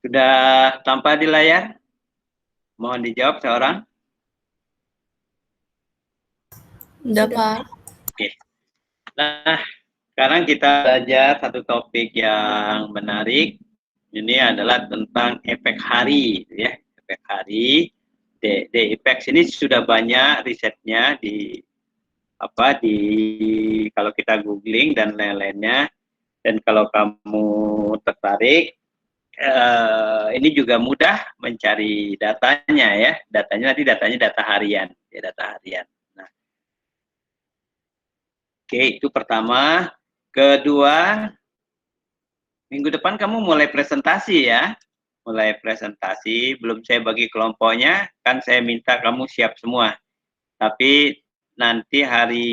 Sudah tampak di layar? Mohon dijawab seorang. Udah, Pak. Oke. Nah, sekarang kita belajar satu topik yang menarik. Ini adalah tentang efek hari, ya. Efek hari. The effects ini sudah banyak risetnya di kalau kita googling dan lain-lainnya. Dan kalau kamu tertarik, ini juga mudah mencari datanya ya. Datanya nanti data harian, ya data harian. Nah, oke, itu pertama. Kedua, minggu depan kamu mulai presentasi ya. Mulai presentasi, belum saya bagi kelompoknya, kan saya minta kamu siap semua. Tapi nanti hari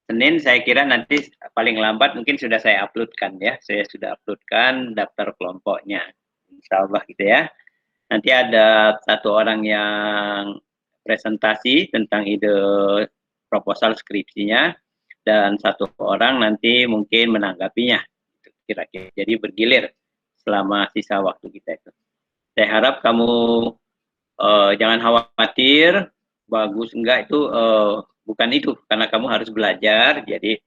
Senin saya kira nanti paling lambat mungkin sudah saya uploadkan ya. Saya sudah uploadkan daftar kelompoknya. Insya Allah gitu ya. Nanti ada satu orang yang presentasi tentang ide proposal skripsinya dan satu orang nanti mungkin menanggapinya. Kira-kira. Jadi bergilir selama sisa waktu kita itu. Saya harap kamu jangan khawatir, bagus enggak itu bukan itu, karena kamu harus belajar. Jadi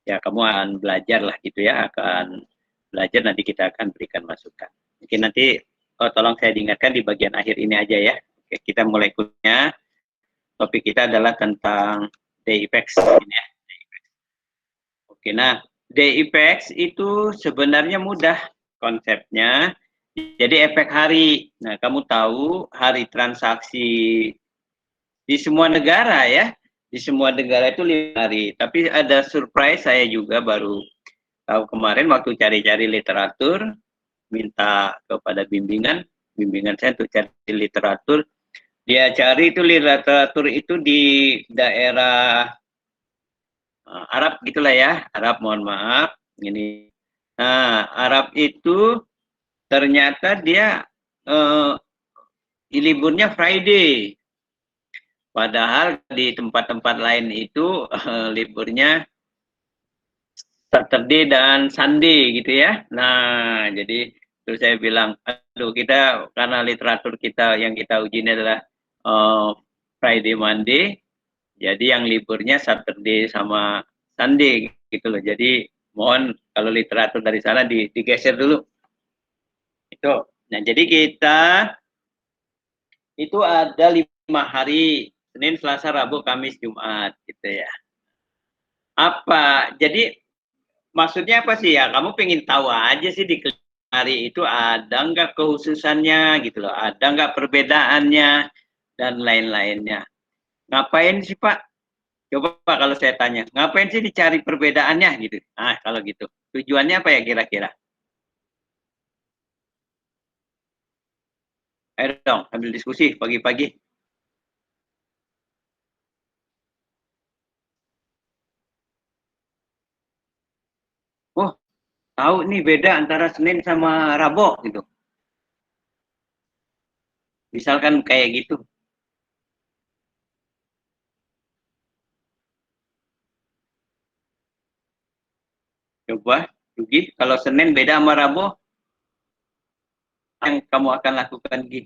ya kamu akan belajar lah gitu ya, akan belajar, nanti kita akan berikan masukan. Mungkin nanti tolong saya diingatkan di bagian akhir ini aja ya. Oke, kita mulai kuliah. Topik kita adalah tentang day effects ini ya. Oke, nah day effects itu sebenarnya mudah konsepnya. Jadi efek hari. Nah, kamu tahu hari transaksi di semua negara ya. Di semua negara itu 5 hari. Tapi ada surprise, saya juga baru tahu kemarin waktu cari-cari literatur, minta kepada bimbingan saya untuk cari literatur. Dia cari itu literatur itu di daerah Arab gitulah ya, Arab, mohon maaf. Ini. Nah, Arab itu ternyata dia liburnya Friday. Padahal di tempat-tempat lain itu liburnya Saturday dan Sunday gitu ya. Nah, jadi terus saya bilang, aduh kita karena literatur kita yang kita uji ini adalah Friday, Monday, jadi yang liburnya Saturday sama Sunday gitu loh. Jadi mohon kalau literatur dari sana digeser dulu. Itu. Nah, jadi kita itu ada 5 hari, Senin, Selasa, Rabu, Kamis, Jumat gitu ya. Apa? Jadi maksudnya apa sih ya? Kamu pengen tahu aja sih di hari itu ada nggak kekhususannya gitu loh, ada nggak perbedaannya dan lain-lainnya. Ngapain sih Pak? Coba Pak kalau saya tanya, ngapain sih dicari perbedaannya gitu? Nah kalau gitu, tujuannya apa ya kira-kira? Ayo dong, ambil diskusi pagi-pagi. Oh, tahu nih beda antara Senin sama Rabu gitu. Misalkan kayak gitu. Coba, Rugi, kalau Senin beda sama Rabu, yang kamu akan lakukan Gi?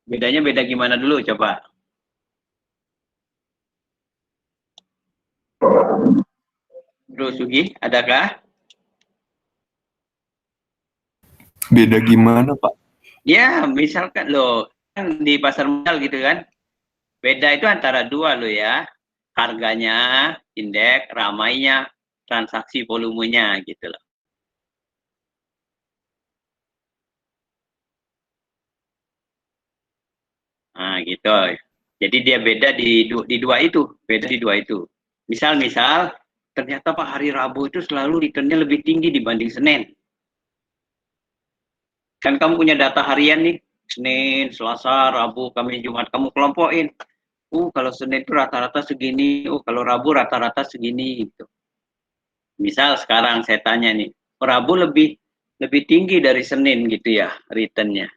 Bedanya beda gimana dulu coba? Bro Sugi, adakah? Beda gimana, Pak? Ya, misalkan loh, kan di pasar modal gitu kan. Beda itu antara dua loh ya. Harganya, indeks, ramainya, transaksi volumenya gitu loh. Nah, gitu. Jadi dia beda di dua itu, beda di dua itu. Misal ternyata Pak hari Rabu itu selalu returnnya lebih tinggi dibanding Senin. Kan kamu punya data harian nih, Senin, Selasa, Rabu, Kamis, Jumat, kamu kelompokin. Kalau Senin itu rata-rata segini, kalau Rabu rata-rata segini gitu. Misal sekarang saya tanya nih, Rabu lebih tinggi dari Senin gitu ya returnnya.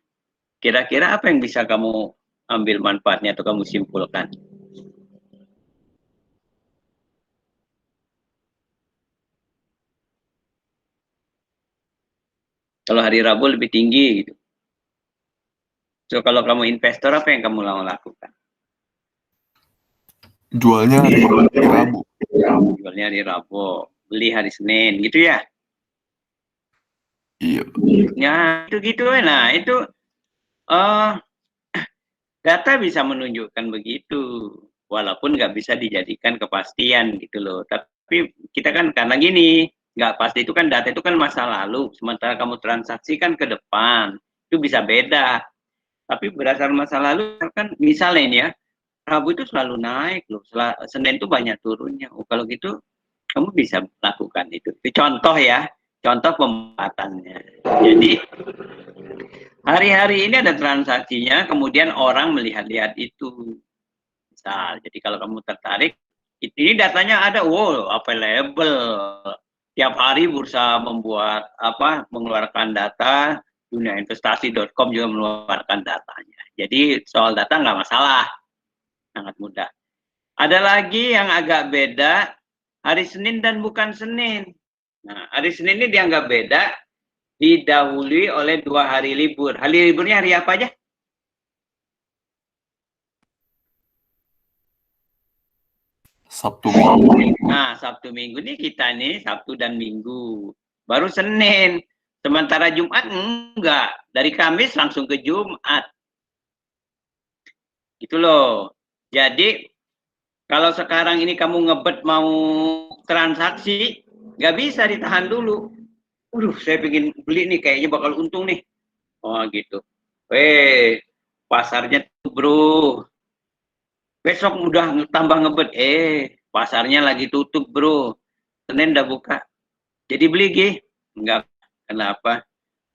Kira-kira apa yang bisa kamu ambil manfaatnya atau kamu simpulkan? Kalau hari Rabu lebih tinggi gitu. So kalau kamu investor, apa yang kamu mau lakukan? Jualnya hari Rabu. Jualnya hari Rabu, beli hari Senin, gitu ya? Iya. Ya, itu-gitu. Nah, itu data bisa menunjukkan begitu. Walaupun nggak bisa dijadikan kepastian gitu loh. Tapi kita kan karena gini, nggak pasti itu kan data itu kan masa lalu. Sementara kamu transaksi kan ke depan. Itu bisa beda. Tapi berdasarkan masa lalu kan misalnya ini ya, Rabu itu selalu naik loh. Senin itu banyak turunnya. Oh, kalau gitu kamu bisa lakukan itu. Itu contoh ya, contoh pembuatannya. Jadi hari-hari ini ada transaksinya, kemudian orang melihat-lihat itu. Misal, jadi kalau kamu tertarik, ini datanya ada, wow, available. Tiap hari bursa membuat apa, mengeluarkan data, duniainvestasi.com juga mengeluarkan datanya. Jadi soal data nggak masalah, sangat mudah. Ada lagi yang agak beda, hari Senin dan bukan Senin. Nah, hari Senin ini dianggap beda, didahului oleh 2 hari libur. Hari liburnya hari apa aja? Sabtu Minggu. Nah, Sabtu Minggu nih kita nih, Sabtu dan Minggu. Baru Senin. Sementara Jumat enggak. Dari Kamis langsung ke Jumat. Gitu loh. Jadi, kalau sekarang ini kamu ngebet mau transaksi, nggak bisa ditahan dulu. Saya pengen beli nih, kayaknya bakal untung nih. Oh gitu. Pasarnya tuh bro. Besok udah tambah ngebet. Pasarnya lagi tutup bro. Senin udah buka. Jadi beli gih. Enggak. Kenapa?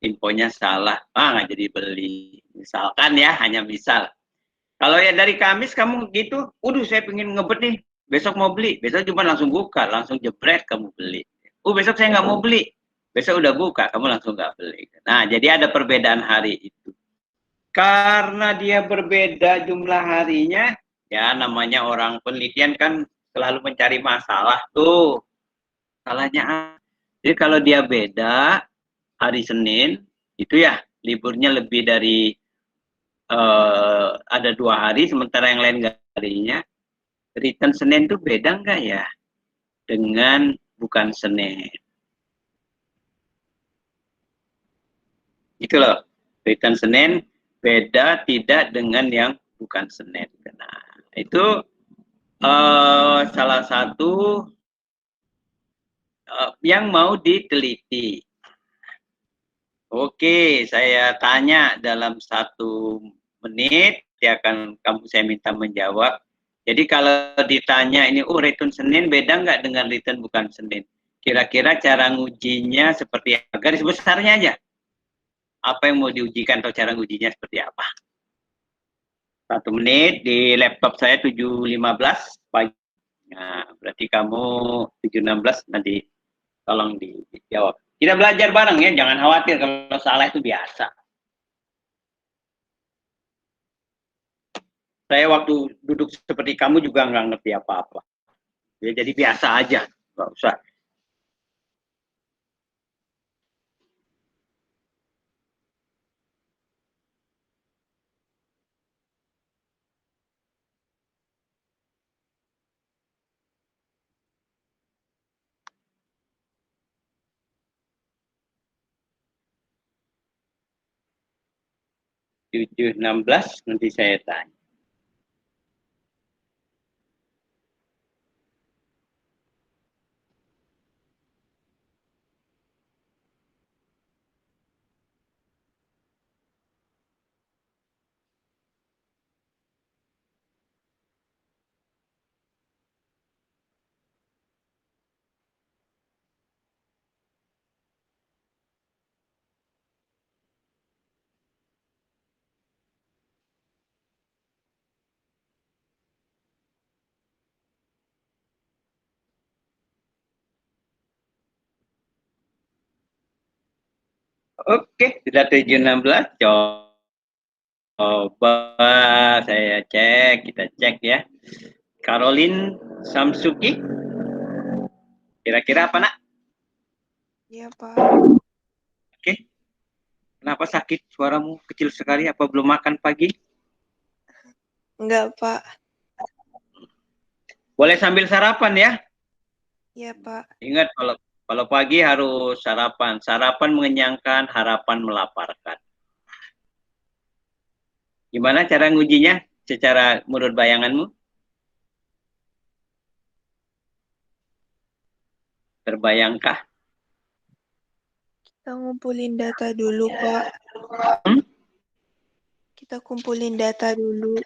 Infonya salah. Nggak jadi beli. Misalkan ya, hanya misal. Kalau ya dari Kamis kamu gitu, saya pengen ngebet nih. Besok mau beli. Besok cuma langsung buka. Langsung jebret kamu beli. Besok saya nggak mau beli. Besok udah buka, kamu langsung nggak beli. Nah, jadi ada perbedaan hari itu. Karena dia berbeda jumlah harinya, ya namanya orang penelitian kan selalu mencari masalah tuh. Salahnya, jadi kalau dia beda hari Senin, itu ya liburnya lebih dari ada 2 hari, sementara yang lain nggak harinya. Return Senin tuh beda nggak ya dengan bukan Senin? Itu loh, return Senin beda tidak dengan yang bukan Senin. Nah, itu salah satu yang mau diteliti. Oke, saya tanya dalam 1 menit, saya minta menjawab. Jadi kalau ditanya ini, return Senin beda nggak dengan return bukan Senin? Kira-kira cara ngujinya seperti apa? Garis besarnya aja. Apa yang mau diujikan atau cara ngujinya seperti apa? 1 menit di laptop saya 7.15 pagi. Nah, berarti kamu 7.16 nanti tolong dijawab. Kita belajar bareng ya, jangan khawatir kalau salah itu biasa. Saya waktu duduk seperti kamu juga nggak ngerti apa-apa. Ya, jadi biasa aja, nggak usah. Tujuh enam belas nanti saya tanya. Oke, sudah 7.16. Coba saya cek, kita cek ya. Caroline Samsuki, kira-kira apa nak? Iya, Pak. Oke, Kenapa sakit? Suaramu kecil sekali. Apa belum makan pagi? Enggak, Pak. Boleh sambil sarapan ya. Iya, Pak. Ingat kalau pagi harus sarapan. Sarapan mengenyangkan, harapan melaparkan. Gimana cara ngujinya? Secara menurut bayanganmu? Terbayangkah? Kita ngumpulin data dulu, Pak. Hmm? Kita kumpulin data dulu.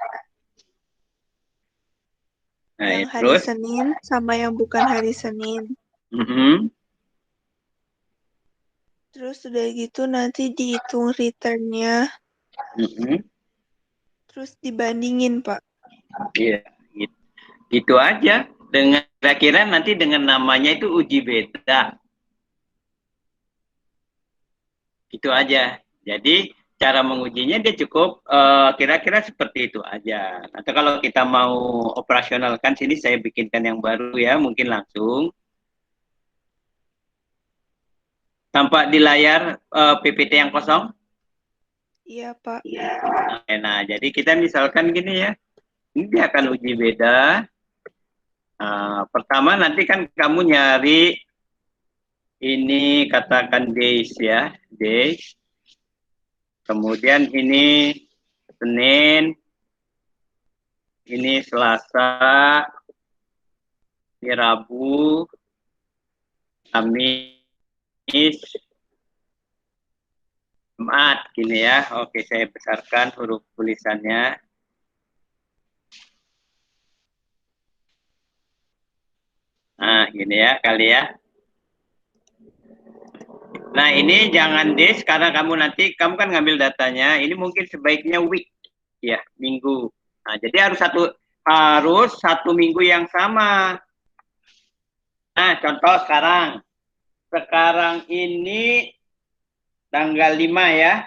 Nah, Yang hari terus? Senin sama yang bukan hari Senin. Mhm. Terus udah gitu nanti dihitung return-nya. Mhm. Terus dibandingin, Pak. Iya, gitu. Gitu aja. Dengan kira-kira nanti dengan namanya itu uji beda. Itu aja. Jadi cara mengujinya dia cukup kira-kira seperti itu aja. Atau kalau kita mau operasionalkan sini saya bikinkan yang baru ya, mungkin langsung. Tampak di layar PPT yang kosong. Iya, Pak. Nah, jadi kita misalkan gini ya, ini dia akan uji beda. Pertama nanti kan kamu nyari ini katakan days ya, days. Kemudian ini Senin, ini Selasa, ini Rabu, Kamis, Jumat, gini ya. Oke, saya besarkan huruf tulisannya. Nah, gini ya, kali ya. Nah, ini jangan days karena kamu kan ngambil datanya. Ini mungkin sebaiknya week, ya, minggu. Nah, jadi harus satu minggu yang sama. Nah, contoh sekarang. Sekarang ini tanggal 5 ya,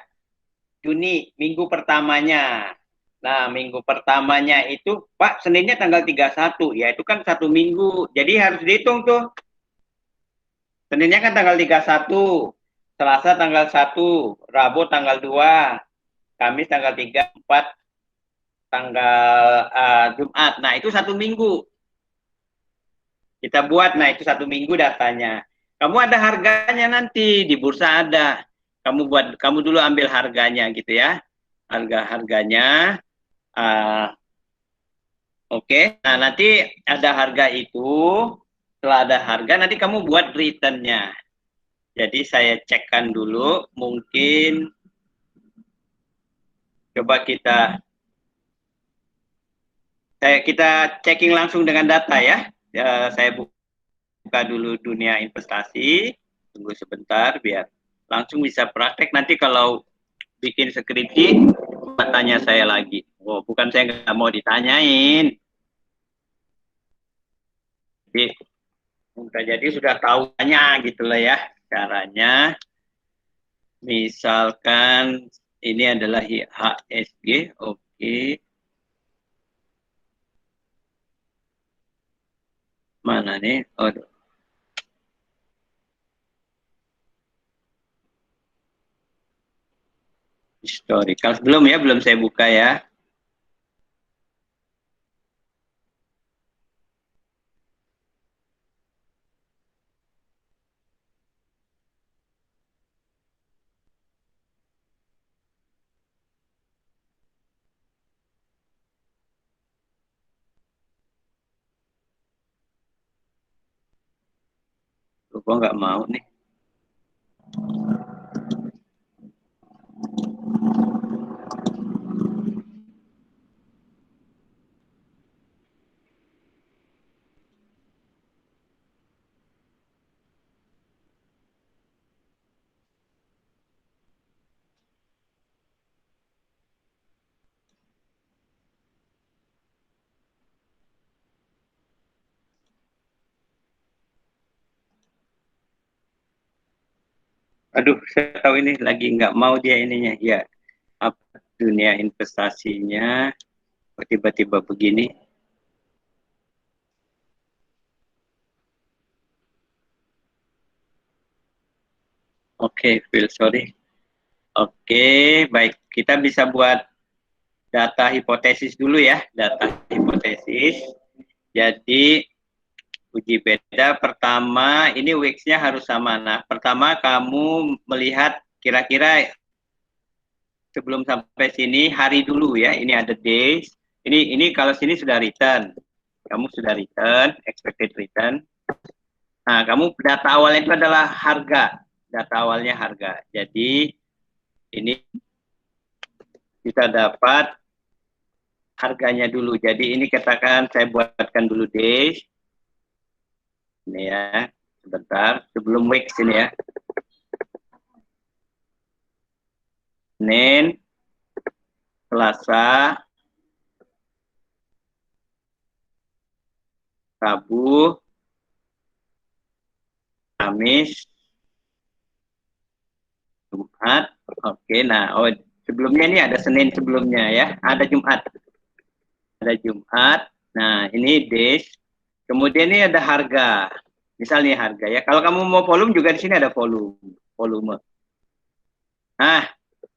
Juni, minggu pertamanya. Nah, minggu pertamanya itu, Pak, Seninnya tanggal 31, ya itu kan satu minggu. Jadi harus dihitung tuh. Seninnya kan tanggal 31, Selasa tanggal 1, Rabu tanggal 2, Kamis tanggal 3, 4, tanggal Jumat. Nah, itu satu minggu. Kita buat, nah itu satu minggu datanya. Kamu ada harganya nanti, di bursa ada. Kamu dulu ambil harganya gitu ya. Harganya. Oke. Nah, nanti ada harga itu. Setelah ada harga, nanti kamu buat returnnya. Jadi saya cekkan dulu. Mungkin coba kita checking langsung dengan data ya. Saya buka dulu dunia investasi. Tunggu sebentar biar langsung bisa praktek. Nanti kalau bikin skripsi, tanya saya lagi. Oh, bukan saya nggak mau ditanyain. Jadi sudah tahu tanya gitu lah ya caranya. Misalkan ini adalah HSG, oke. Mana nih? Oh, historical. Belum saya buka ya. Lupa nggak mau nih. Aduh, saya tahu ini lagi nggak mau dia ininya. Ya, apa dunia investasinya tiba-tiba begini. Oke, Phil, sorry. Oke, baik. Kita bisa buat data hipotesis dulu ya. Data hipotesis. Jadi, uji beda pertama, ini weeks-nya harus sama. Nah, pertama kamu melihat kira-kira sebelum sampai sini hari dulu ya. Ini ada days. Ini kalau sini sudah return. Kamu sudah return, expected return. Nah, kamu data awalnya itu adalah harga. Data awalnya harga. Jadi, ini kita dapat harganya dulu. Jadi ini katakan saya buatkan dulu days. Ini ya, sebentar. Sebelum weeks ini ya. Senin, Selasa, Rabu, Kamis, Jumat. Oke, nah, sebelumnya ini ada Senin sebelumnya ya. Ada Jumat. Ada Jumat. Nah, ini days. Kemudian ini ada harga. Misalnya harga ya. Kalau kamu mau volume juga di sini ada volume. Nah,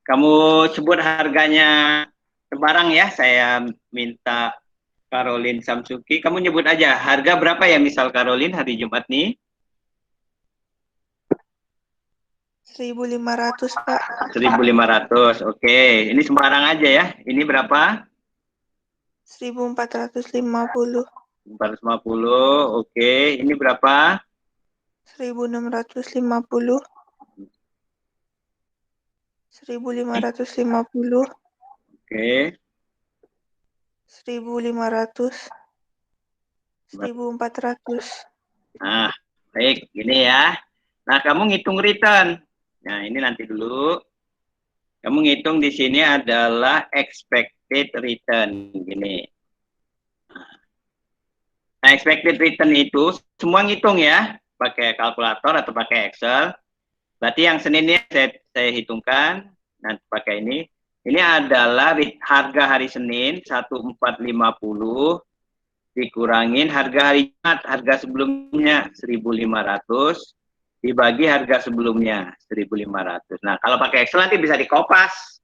kamu sebut harganya sembarang ya. Saya minta Caroline Samsuki. Kamu nyebut aja harga berapa ya misal Caroline hari Jumat nih? 1.500, Pak. 1.500. Oke, ini sembarang aja ya. Ini berapa? 1.450. 450. Oke, ini berapa? 1.650. 1.550. Oke. 1.500. 1.400. Nah, baik. Ini ya. Nah, kamu ngitung return. Nah, ini nanti dulu. Kamu ngitung di sini adalah expected return. Gini. Nah, expected return itu semua ngitung ya. Pakai kalkulator atau pakai Excel. Berarti yang Seninnya saya hitungkan. Nanti pakai ini. Ini adalah harga hari Senin 1450 dikurangin harga hari Jumat, harga sebelumnya 1.500 dibagi harga sebelumnya 1.500. Nah, kalau pakai Excel nanti bisa dikopas.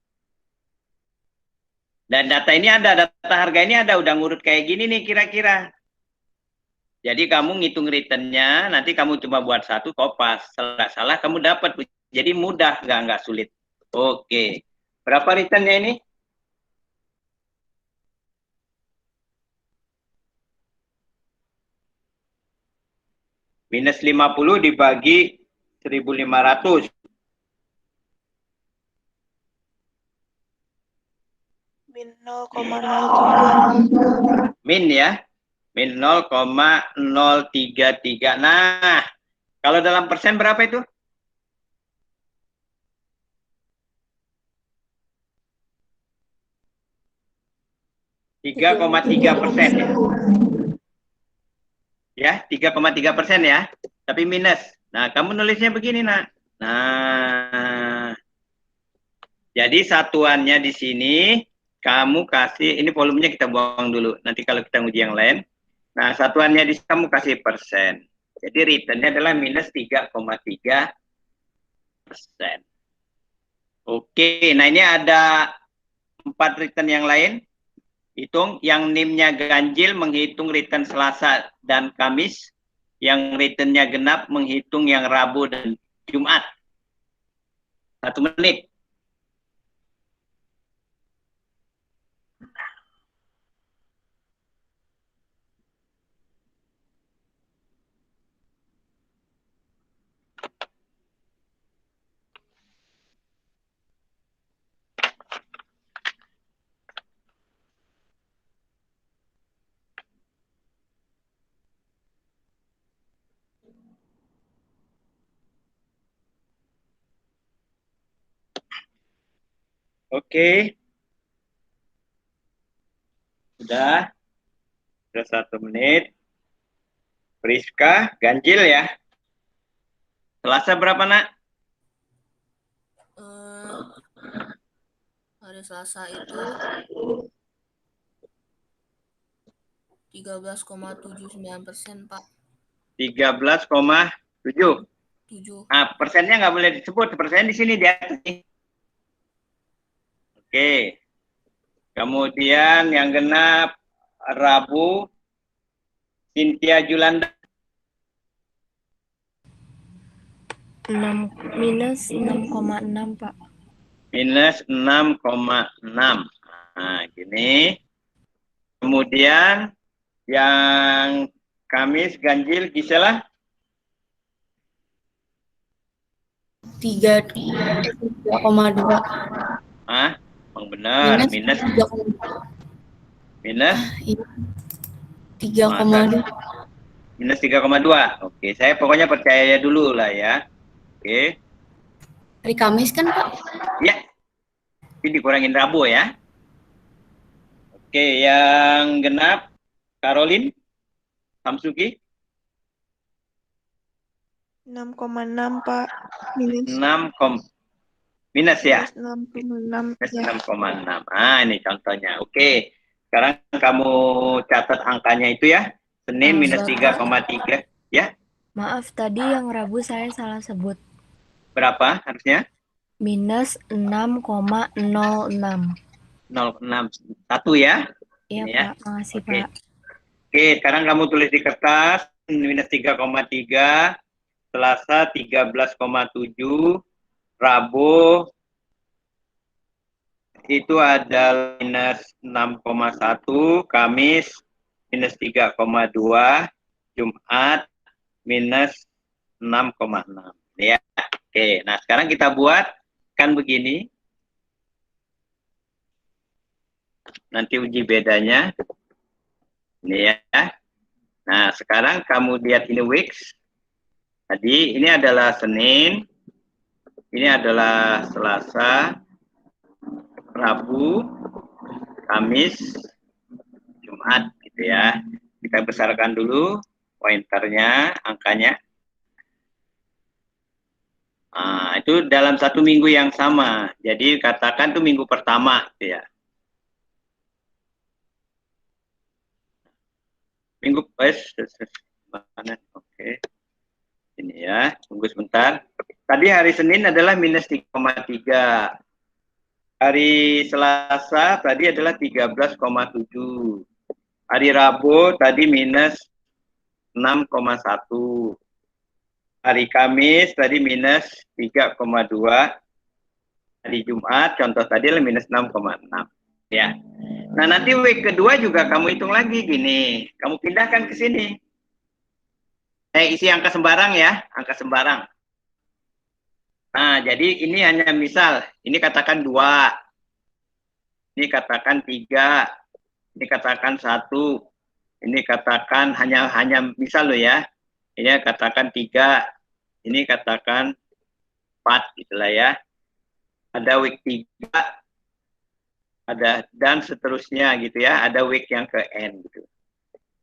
Dan data ini ada, data harga ini ada, udah ngurut kayak gini nih kira-kira. Jadi kamu ngitung returnnya, nanti kamu coba buat satu kopas. Salah kamu dapat. Jadi mudah, nggak sulit. Oke. Berapa returnnya ini? Minus 50 dibagi 1.500. Min 0,033. Min ya. Min 0,033. Nah, kalau dalam persen berapa itu? 3,3% ya. Ya, 3,3% ya. Tapi minus. Nah, kamu nulisnya begini, nak. Nah, jadi satuannya di sini kamu kasih, ini volumenya kita buang dulu. Nanti kalau kita uji yang lain. Nah, satuannya di sini kamu kasih persen. Jadi returnnya adalah minus 3,3%. Oke, nah ini ada 4 return yang lain. Hitung yang NIM-nya ganjil menghitung return Selasa dan Kamis. Yang returnnya genap menghitung yang Rabu dan Jumat. 1 menit. Oke. Sudah 1 menit. Priska, ganjil ya. Selasa berapa, nak? Hari Selasa itu 13,79%, Pak. 13,7. 7. Nah, persennya nggak boleh disebut. Persen di sini di atas nih. Oke. Kemudian yang genap Rabu, Cynthia Julanda. Minus 6,6 Pak. Minus 6,6. Nah, gini. Kemudian yang Kamis ganjil Gisela 3,2. ah benar minus 3,2. minus 3,2. Oke, saya pokoknya percaya dulu lah ya. Oke. Hari Kamis kan Pak? Ya. Ini dikurangin Rabu ya. Oke, yang genap Caroline Samsuki 6,6 Pak. Minus 6, minus ya. minus 6,6 Minus ya. 6,6. Ah, ini contohnya. Oke. Sekarang kamu catat angkanya itu ya. Senin minus 3,3. Ya. Maaf, tadi yang Rabu saya salah sebut. Berapa harusnya? Minus 6,06. 061 ya. Iya Ini ya. Pak, makasih Oke. Pak. Oke, sekarang kamu tulis di kertas minus 3,3, Selasa 13,7, Rabu itu ada minus 6,1, Kamis minus 3,2, Jumat minus 6,6. Ya. Oke, nah sekarang kita buat kan begini. Nanti uji bedanya. Ini ya. Nah, sekarang kamu lihat ini weeks. Tadi ini adalah Senin. Ini adalah Selasa, Rabu, Kamis, Jumat gitu ya. Kita besarkan dulu pointernya, angkanya. Nah, itu dalam satu minggu yang sama. Jadi katakan itu minggu pertama gitu ya. Minggu mana? Oke. Ini ya, tunggu sebentar. Tadi hari Senin adalah minus 3,3. Hari Selasa tadi adalah 13,7. Hari Rabu tadi minus 6,1. Hari Kamis tadi minus 3,2. Hari Jumat contoh tadi adalah minus 6,6. Ya. Nah, nanti week kedua juga kamu hitung lagi gini. Kamu pindahkan ke sini. Isi angka sembarang ya, angka sembarang. Nah, jadi ini hanya misal. Ini katakan 2. Ini katakan 3. Ini katakan 1. Ini katakan hanya misal loh ya. Ini katakan 3. Ini katakan 4 gitulah ya. Ada week 3. Ada dan seterusnya gitu ya, ada week yang ke N gitu.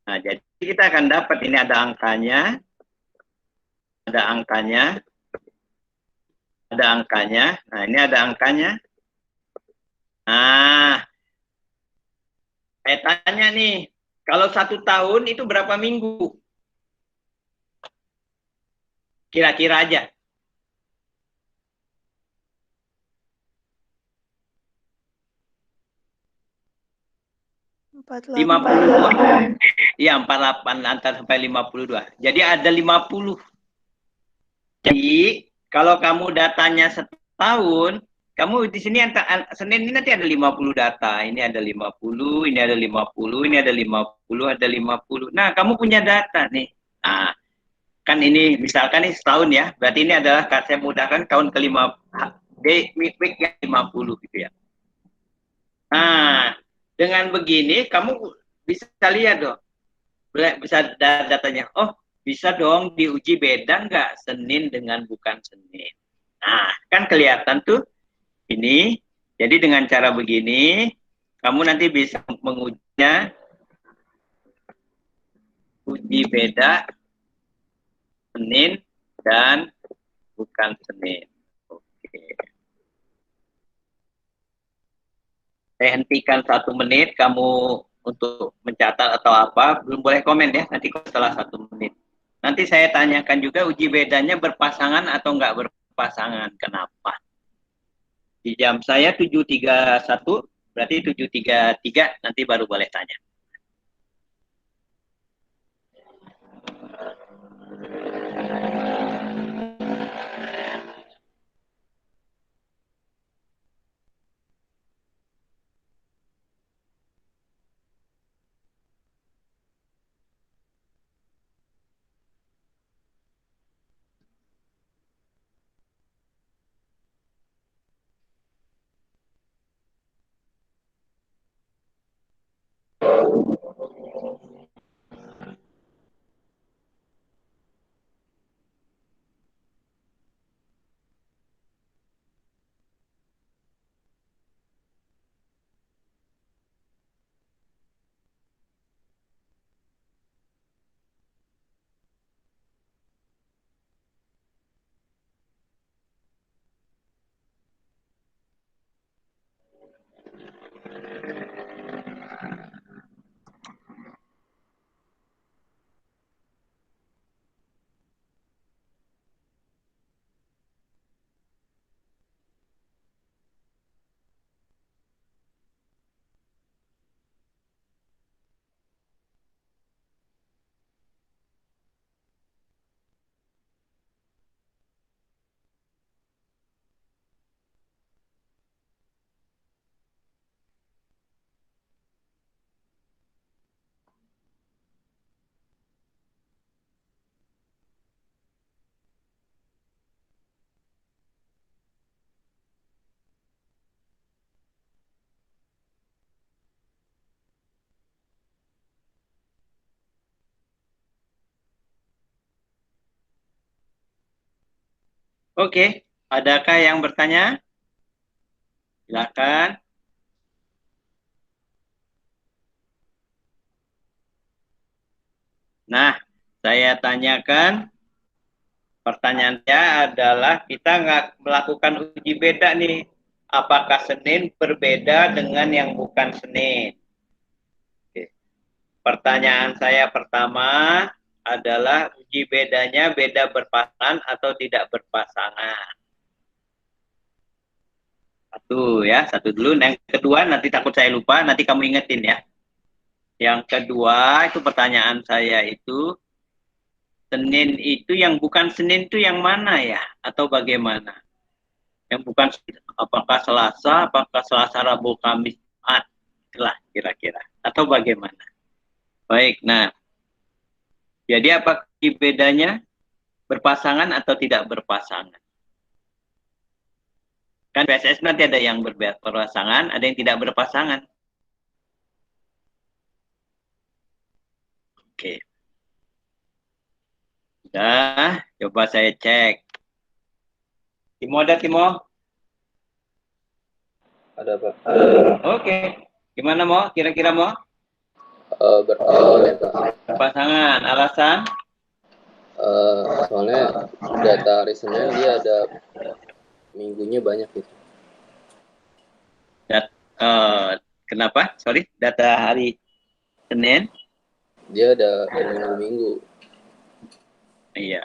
Nah, jadi kita akan dapat ini ada angkanya, ada angkanya, ada angkanya. Nah, ini ada angkanya. Nah, saya tanya nih, kalau 1 tahun itu berapa minggu? Kira-kira aja. 52. Iya, 48 antar sampai 52. Jadi ada 50. Jadi, kalau kamu datanya setahun, kamu di sini Senin ini nanti ada 50 data. Ini ada 50, ini ada 50, ini ada 50, ada 50. Nah, kamu punya data nih. Nah, kan ini misalkan nih setahun ya. Berarti ini adalah saya mudahkan tahun ke-5 week yang 50 gitu ya. Nah, dengan begini kamu bisa lihat dong, bisa datanya. Oh, bisa dong diuji beda nggak Senin dengan bukan Senin. Nah, kan kelihatan tuh ini. Jadi dengan cara begini, kamu nanti bisa mengujinya uji beda Senin dan bukan Senin. Oke. Saya hentikan 1 menit, kamu untuk mencatat atau apa, belum boleh komen ya, nanti setelah 1 menit. Nanti saya tanyakan juga uji bedanya berpasangan atau enggak berpasangan, kenapa? Di jam saya 7.31, berarti 7.33 nanti baru boleh tanya. Oke, adakah yang bertanya? Silakan. Nah, saya tanyakan, pertanyaannya adalah kita nggak melakukan uji beda nih. Apakah Senin berbeda dengan yang bukan Senin? Oke. Pertanyaan saya pertama adalah uji bedanya beda berpasangan atau tidak berpasangan. Satu ya, satu dulu. Yang kedua nanti takut saya lupa, nanti kamu ingetin ya. Yang kedua itu pertanyaan saya itu, Senin itu yang bukan Senin itu yang mana ya? Atau bagaimana? Yang bukan, apakah Selasa, Rabu, Kamis, Jumat? Itulah kira-kira. Atau bagaimana? Baik, nah. Jadi apa bedanya? Berpasangan atau tidak berpasangan? Kan PSS nanti ada yang berpasangan, ada yang tidak berpasangan. Oke. Sudah, coba saya cek. Timo ada, Timo? Ada, Pak. Oke. Gimana mau? Kira-kira mau? Berpasangan ya, Pak. Berpasangan. Alasan? Soalnya data hari Senin dia ada minggunya banyak gitu. Kenapa? Sorry, data hari Senin? Dia ada minggu-minggu. Iya.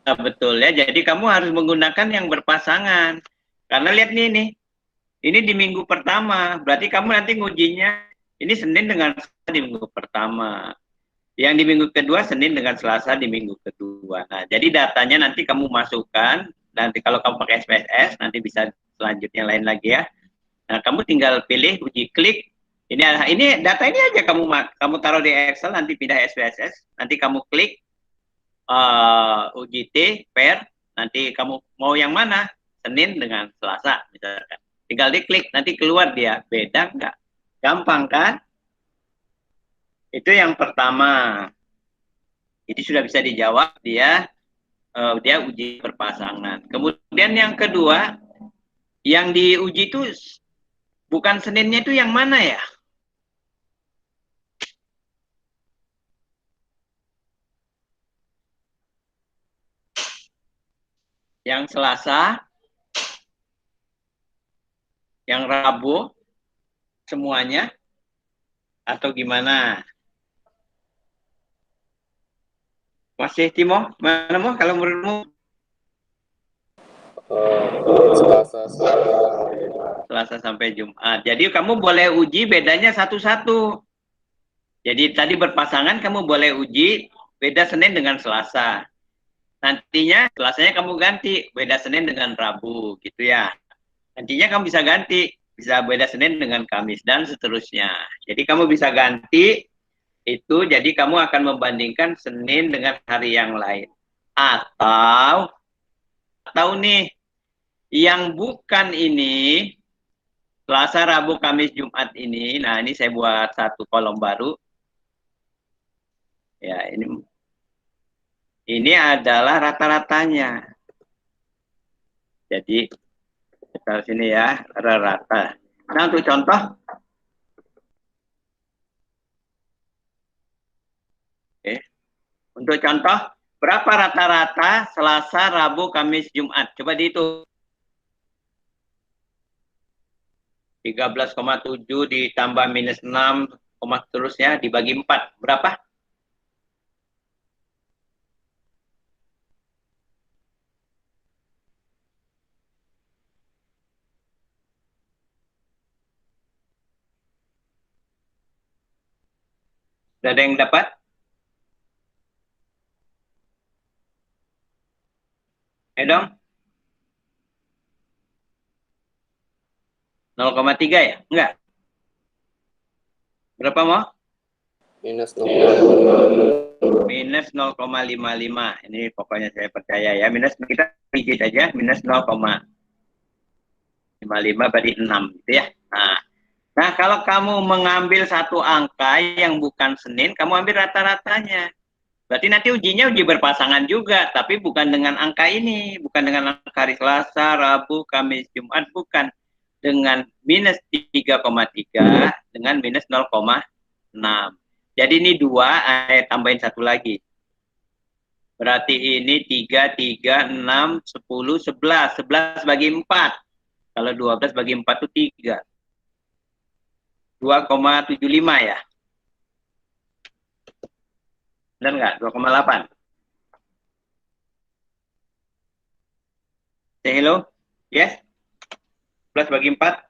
Nah, betul ya. Jadi kamu harus menggunakan yang berpasangan. Karena lihat nih. Ini di minggu pertama. Berarti kamu nanti ngujinya ini Senin dengan Selasa di minggu pertama. Yang di minggu kedua Senin dengan Selasa di minggu kedua. Nah, jadi datanya nanti kamu masukkan. Nanti kalau kamu pakai SPSS, nanti bisa selanjutnya lain lagi ya. Nah, kamu tinggal pilih uji klik. Ini data ini aja kamu taruh di Excel, nanti pindah SPSS. Nanti kamu klik uji T, pair. Nanti kamu mau yang mana? Senin dengan Selasa, misalkan. Tinggal diklik, nanti keluar dia. Beda nggak? Gampang kan? Itu yang pertama. Jadi sudah bisa dijawab dia uji berpasangan. Kemudian yang kedua, yang diuji itu bukan Seninnya itu yang mana ya? Yang Selasa, yang Rabu, semuanya, atau gimana? Masih Timo, mana mau kalau menurutmu? Selasa sampai Selasa sampai Jumat. Jadi kamu boleh uji bedanya satu-satu. Jadi tadi berpasangan kamu boleh uji beda Senin dengan Selasa. Nantinya Selasanya kamu ganti beda Senin dengan Rabu gitu ya. Nantinya kamu bisa ganti, bisa beda Senin dengan Kamis dan seterusnya. Jadi kamu bisa ganti itu, jadi kamu akan membandingkan Senin dengan hari yang lain. Atau nih yang bukan ini Selasa, Rabu, Kamis, Jumat ini. Nah, ini saya buat satu kolom baru. Ya, ini adalah rata-ratanya. Jadi kita sini ya, rata. Nah, untuk contoh, oke. Untuk contoh, berapa rata-rata Selasa, Rabu, Kamis, Jumat? Coba dihitung. 13,7 ditambah minus 6, seterusnya dibagi 4. Berapa? Sudah ada yang dapat? Dong? 0,3 ya? Enggak. Berapa mau? minus 0,5. Minus 0,55. Ini pokoknya saya percaya ya. Minus kita sedikit aja. Minus 0,55 berarti 6 gitu ya. Nah, kalau kamu mengambil satu angka yang bukan Senin, kamu ambil rata-ratanya. Berarti nanti ujinya uji berpasangan juga, tapi bukan dengan angka ini, bukan dengan angka hari Selasa, Rabu, Kamis, Jumat, bukan. Dengan minus 3,3 dengan minus 0,6. Jadi ini 2, tambahin satu lagi. Berarti ini 3, 3, 6, 10, 11. 11 bagi 4. Kalau 12 bagi 4 itu 3. 2,75 ya? Benar nggak? 2,8. Say hello? Yes? 11 bagi 4?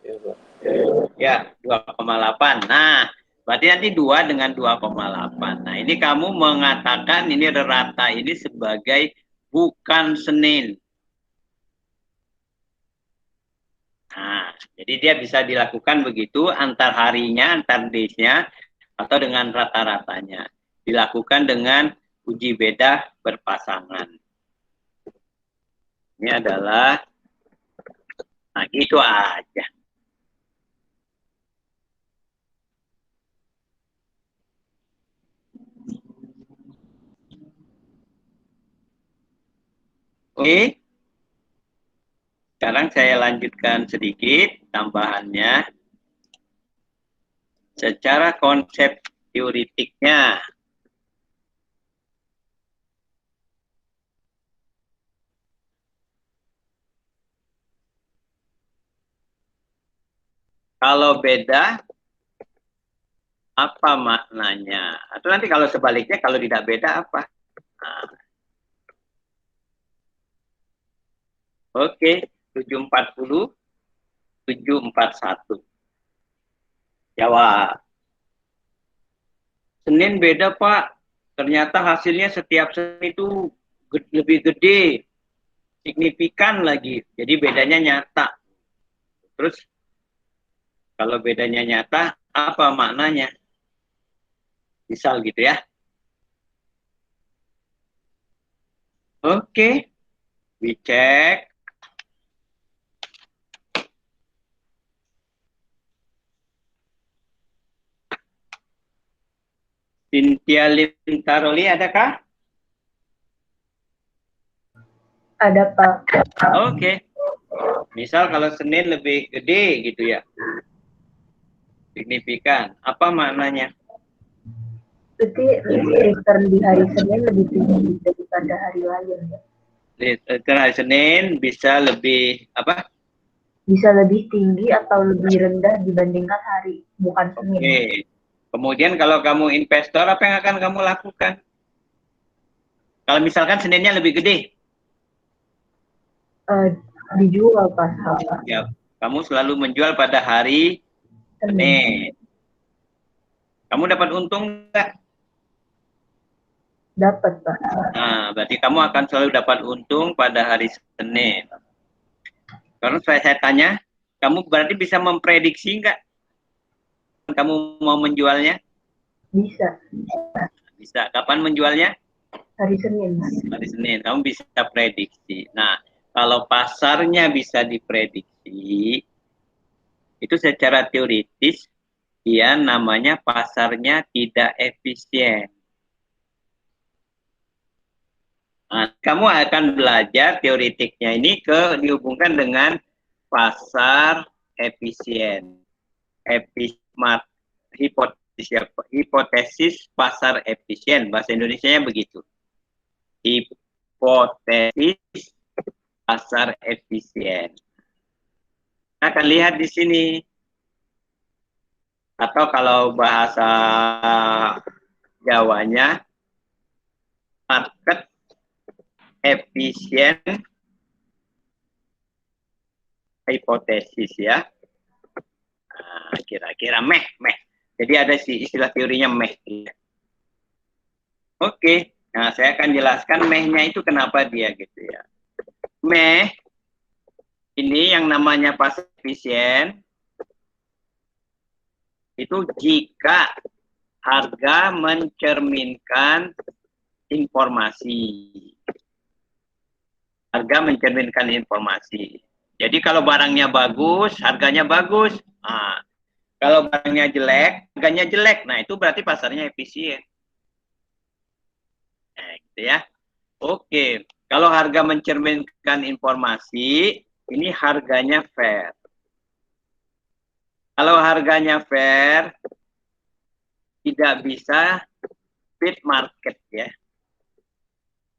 Ya, Pak. Ya, 2,8. Nah, berarti nanti 2 dengan 2,8. Nah, ini kamu mengatakan ini rata ini sebagai bukan Senin. Nah, jadi dia bisa dilakukan begitu antar harinya, antar days-nya, atau dengan rata-ratanya. Dilakukan dengan uji beda berpasangan. Ini adalah, nah gitu aja. Oke. Sekarang saya lanjutkan sedikit tambahannya. Secara konsep teoritiknya, kalau beda, apa maknanya? Atau nanti kalau sebaliknya, kalau tidak beda apa? Nah. Oke, 740, 741. Jawab. Senin beda, Pak. Ternyata hasilnya setiap Senin itu lebih gede. Signifikan lagi. Jadi bedanya nyata. Terus, kalau bedanya nyata, apa maknanya? Misal gitu ya. Oke. We check. Cynthia Lintaroli, adakah? Ada, Pak. Oke. Misal kalau Senin lebih gede gitu ya. Signifikan. Apa maknanya? Berarti return di hari Senin lebih tinggi daripada hari lain, ya? Return hari Senin bisa lebih apa? Bisa lebih tinggi atau lebih rendah dibandingkan hari bukan Senin. Oke. Kemudian kalau kamu investor, apa yang akan kamu lakukan? Kalau misalkan Seninnya lebih gede, Dijual pas Pak. Ya, kamu selalu menjual pada hari Senin. Senin. Kamu dapat untung nggak? Dapat Pak. Nah, berarti kamu akan selalu dapat untung pada hari Senin. Kalau saya tanya, kamu berarti bisa memprediksi nggak kamu mau menjualnya? Bisa. Bisa. Kapan menjualnya? Hari Senin. Hari Senin. Kamu bisa prediksi. Nah, kalau pasarnya bisa diprediksi, itu secara teoritis dia namanya pasarnya tidak efisien. Nah, kamu akan belajar teoritiknya ini dihubungkan dengan pasar efisien. Hipotesis pasar efisien, bahasa Indonesianya begitu. Hipotesis pasar efisien. Kita akan lihat di sini. Atau kalau bahasa Jawanya, market efisien hipotesis ya. Nah, kira-kira meh. Jadi ada istilah teorinya meh. Oke, nah saya akan jelaskan mehnya itu kenapa dia gitu ya. Meh, ini yang namanya pasar efisien, itu jika harga mencerminkan informasi. Harga mencerminkan informasi. Jadi kalau barangnya bagus, harganya bagus. Nah, kalau barangnya jelek, harganya jelek. Nah, itu berarti pasarnya efisien. Nah, gitu ya. Oke, kalau harga mencerminkan informasi, ini harganya fair. Kalau harganya fair, tidak bisa beat market ya.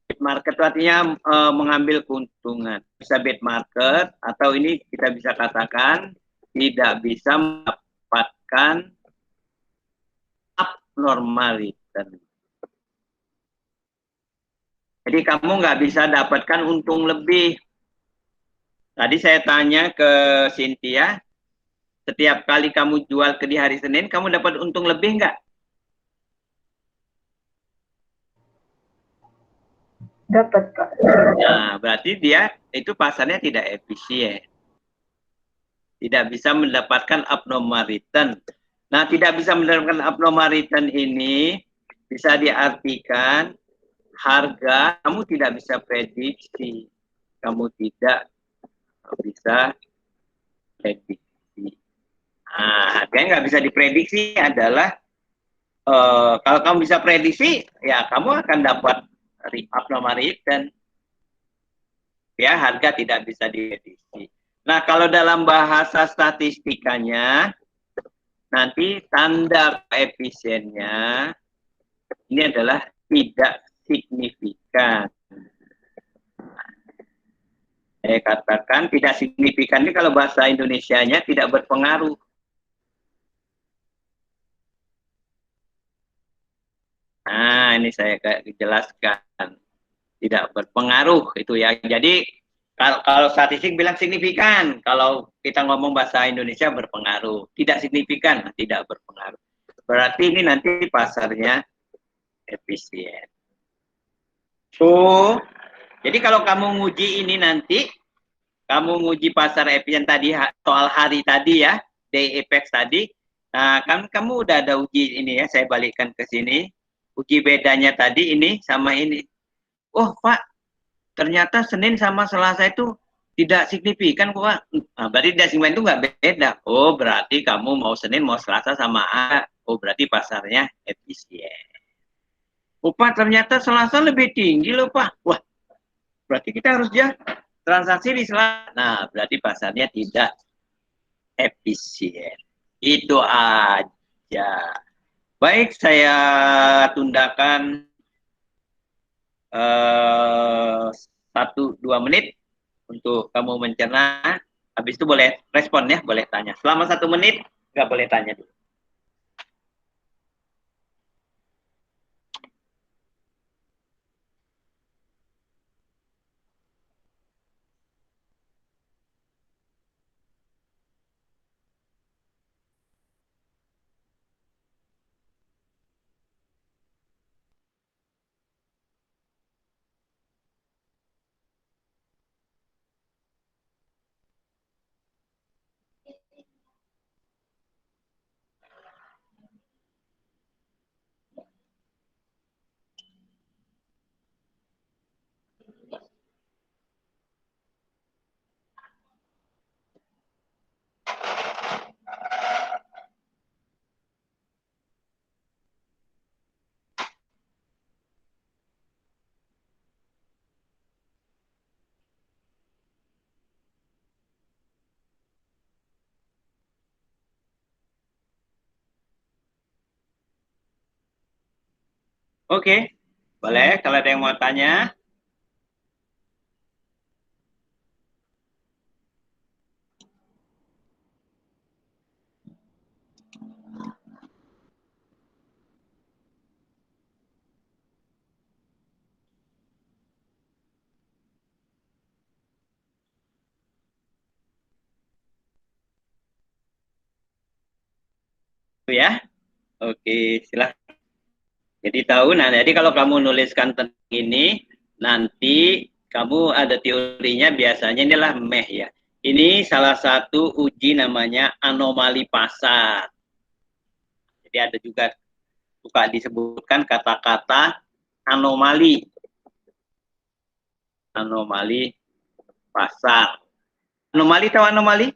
Beat market artinya mengambil keuntungan. Bisa beat market, atau ini kita bisa katakan tidak bisa mendapatkan abnormal return. Jadi kamu nggak bisa dapatkan untung lebih. Tadi saya tanya ke Cynthia, setiap kali kamu jual di hari Senin, kamu dapat untung lebih nggak? Dapat Pak. Nah, berarti dia itu pasarnya tidak efisien. Tidak bisa mendapatkan abnormal return. Nah, tidak bisa mendapatkan abnormal return ini bisa diartikan harga kamu tidak bisa prediksi. Kamu tidak bisa prediksi. Nah, harganya nggak bisa diprediksi adalah kalau kamu bisa prediksi, ya kamu akan dapat abnormal return. Ya, harga tidak bisa diprediksi. Nah, kalau dalam bahasa statistikanya, nanti tanda efisiennya ini adalah tidak signifikan. Saya katakan tidak signifikan ini kalau bahasa Indonesianya tidak berpengaruh. Nah, ini saya jelaskan. Tidak berpengaruh itu ya. Jadi kalau statistik bilang signifikan, kalau kita ngomong bahasa Indonesia berpengaruh. Tidak signifikan, tidak berpengaruh. Berarti ini nanti pasarnya efisien. So, jadi kalau kamu nguji ini nanti, kamu nguji pasar efisien tadi, soal hari tadi ya, day effects tadi, nah kan kamu udah ada uji ini ya, saya balikkan ke sini. Uji bedanya tadi ini sama ini. Oh Pak, ternyata Senin sama Selasa itu tidak signifikan kok Pak. Nah, berarti tidak signifikan itu nggak beda. Oh berarti kamu mau Senin mau Selasa sama A. Oh berarti pasarnya efisien. Oh Pak, ternyata Selasa lebih tinggi loh Pak. Wah, berarti kita harus transaksi di Selasa. Nah, berarti pasarnya tidak efisien. Itu aja. Baik, saya tundakan 1-2 menit untuk kamu mencerna. Habis itu boleh respon ya, boleh tanya. Selama 1 menit nggak boleh tanya dulu. Oke, boleh kalau ada yang mau tanya. Ya, oke, silahkan. Jadi tahu, nah jadi kalau kamu nuliskan tentang ini, nanti kamu ada teorinya biasanya inilah MEH ya. Ini salah satu uji namanya anomali pasar. Jadi ada juga suka disebutkan kata-kata anomali. Anomali pasar. Anomali tahu anomali?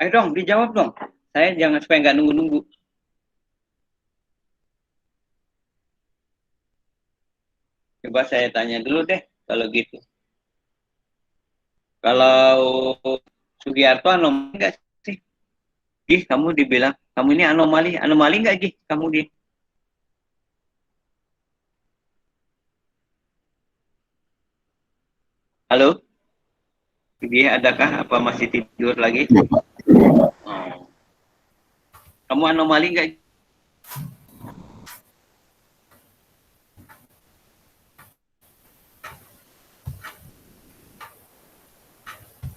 Ayo dong, dijawab dong. Saya jangan supaya nggak nunggu-nunggu. Coba saya tanya dulu deh, kalau gitu. Kalau Sugiarto anomali nggak sih? Gih, kamu dibilang, kamu ini anomali nggak Gih? Kamu Gih? Halo? Gih, adakah apa masih tidur lagi? Iya, Pak. Oh. Kamu anomali nggak?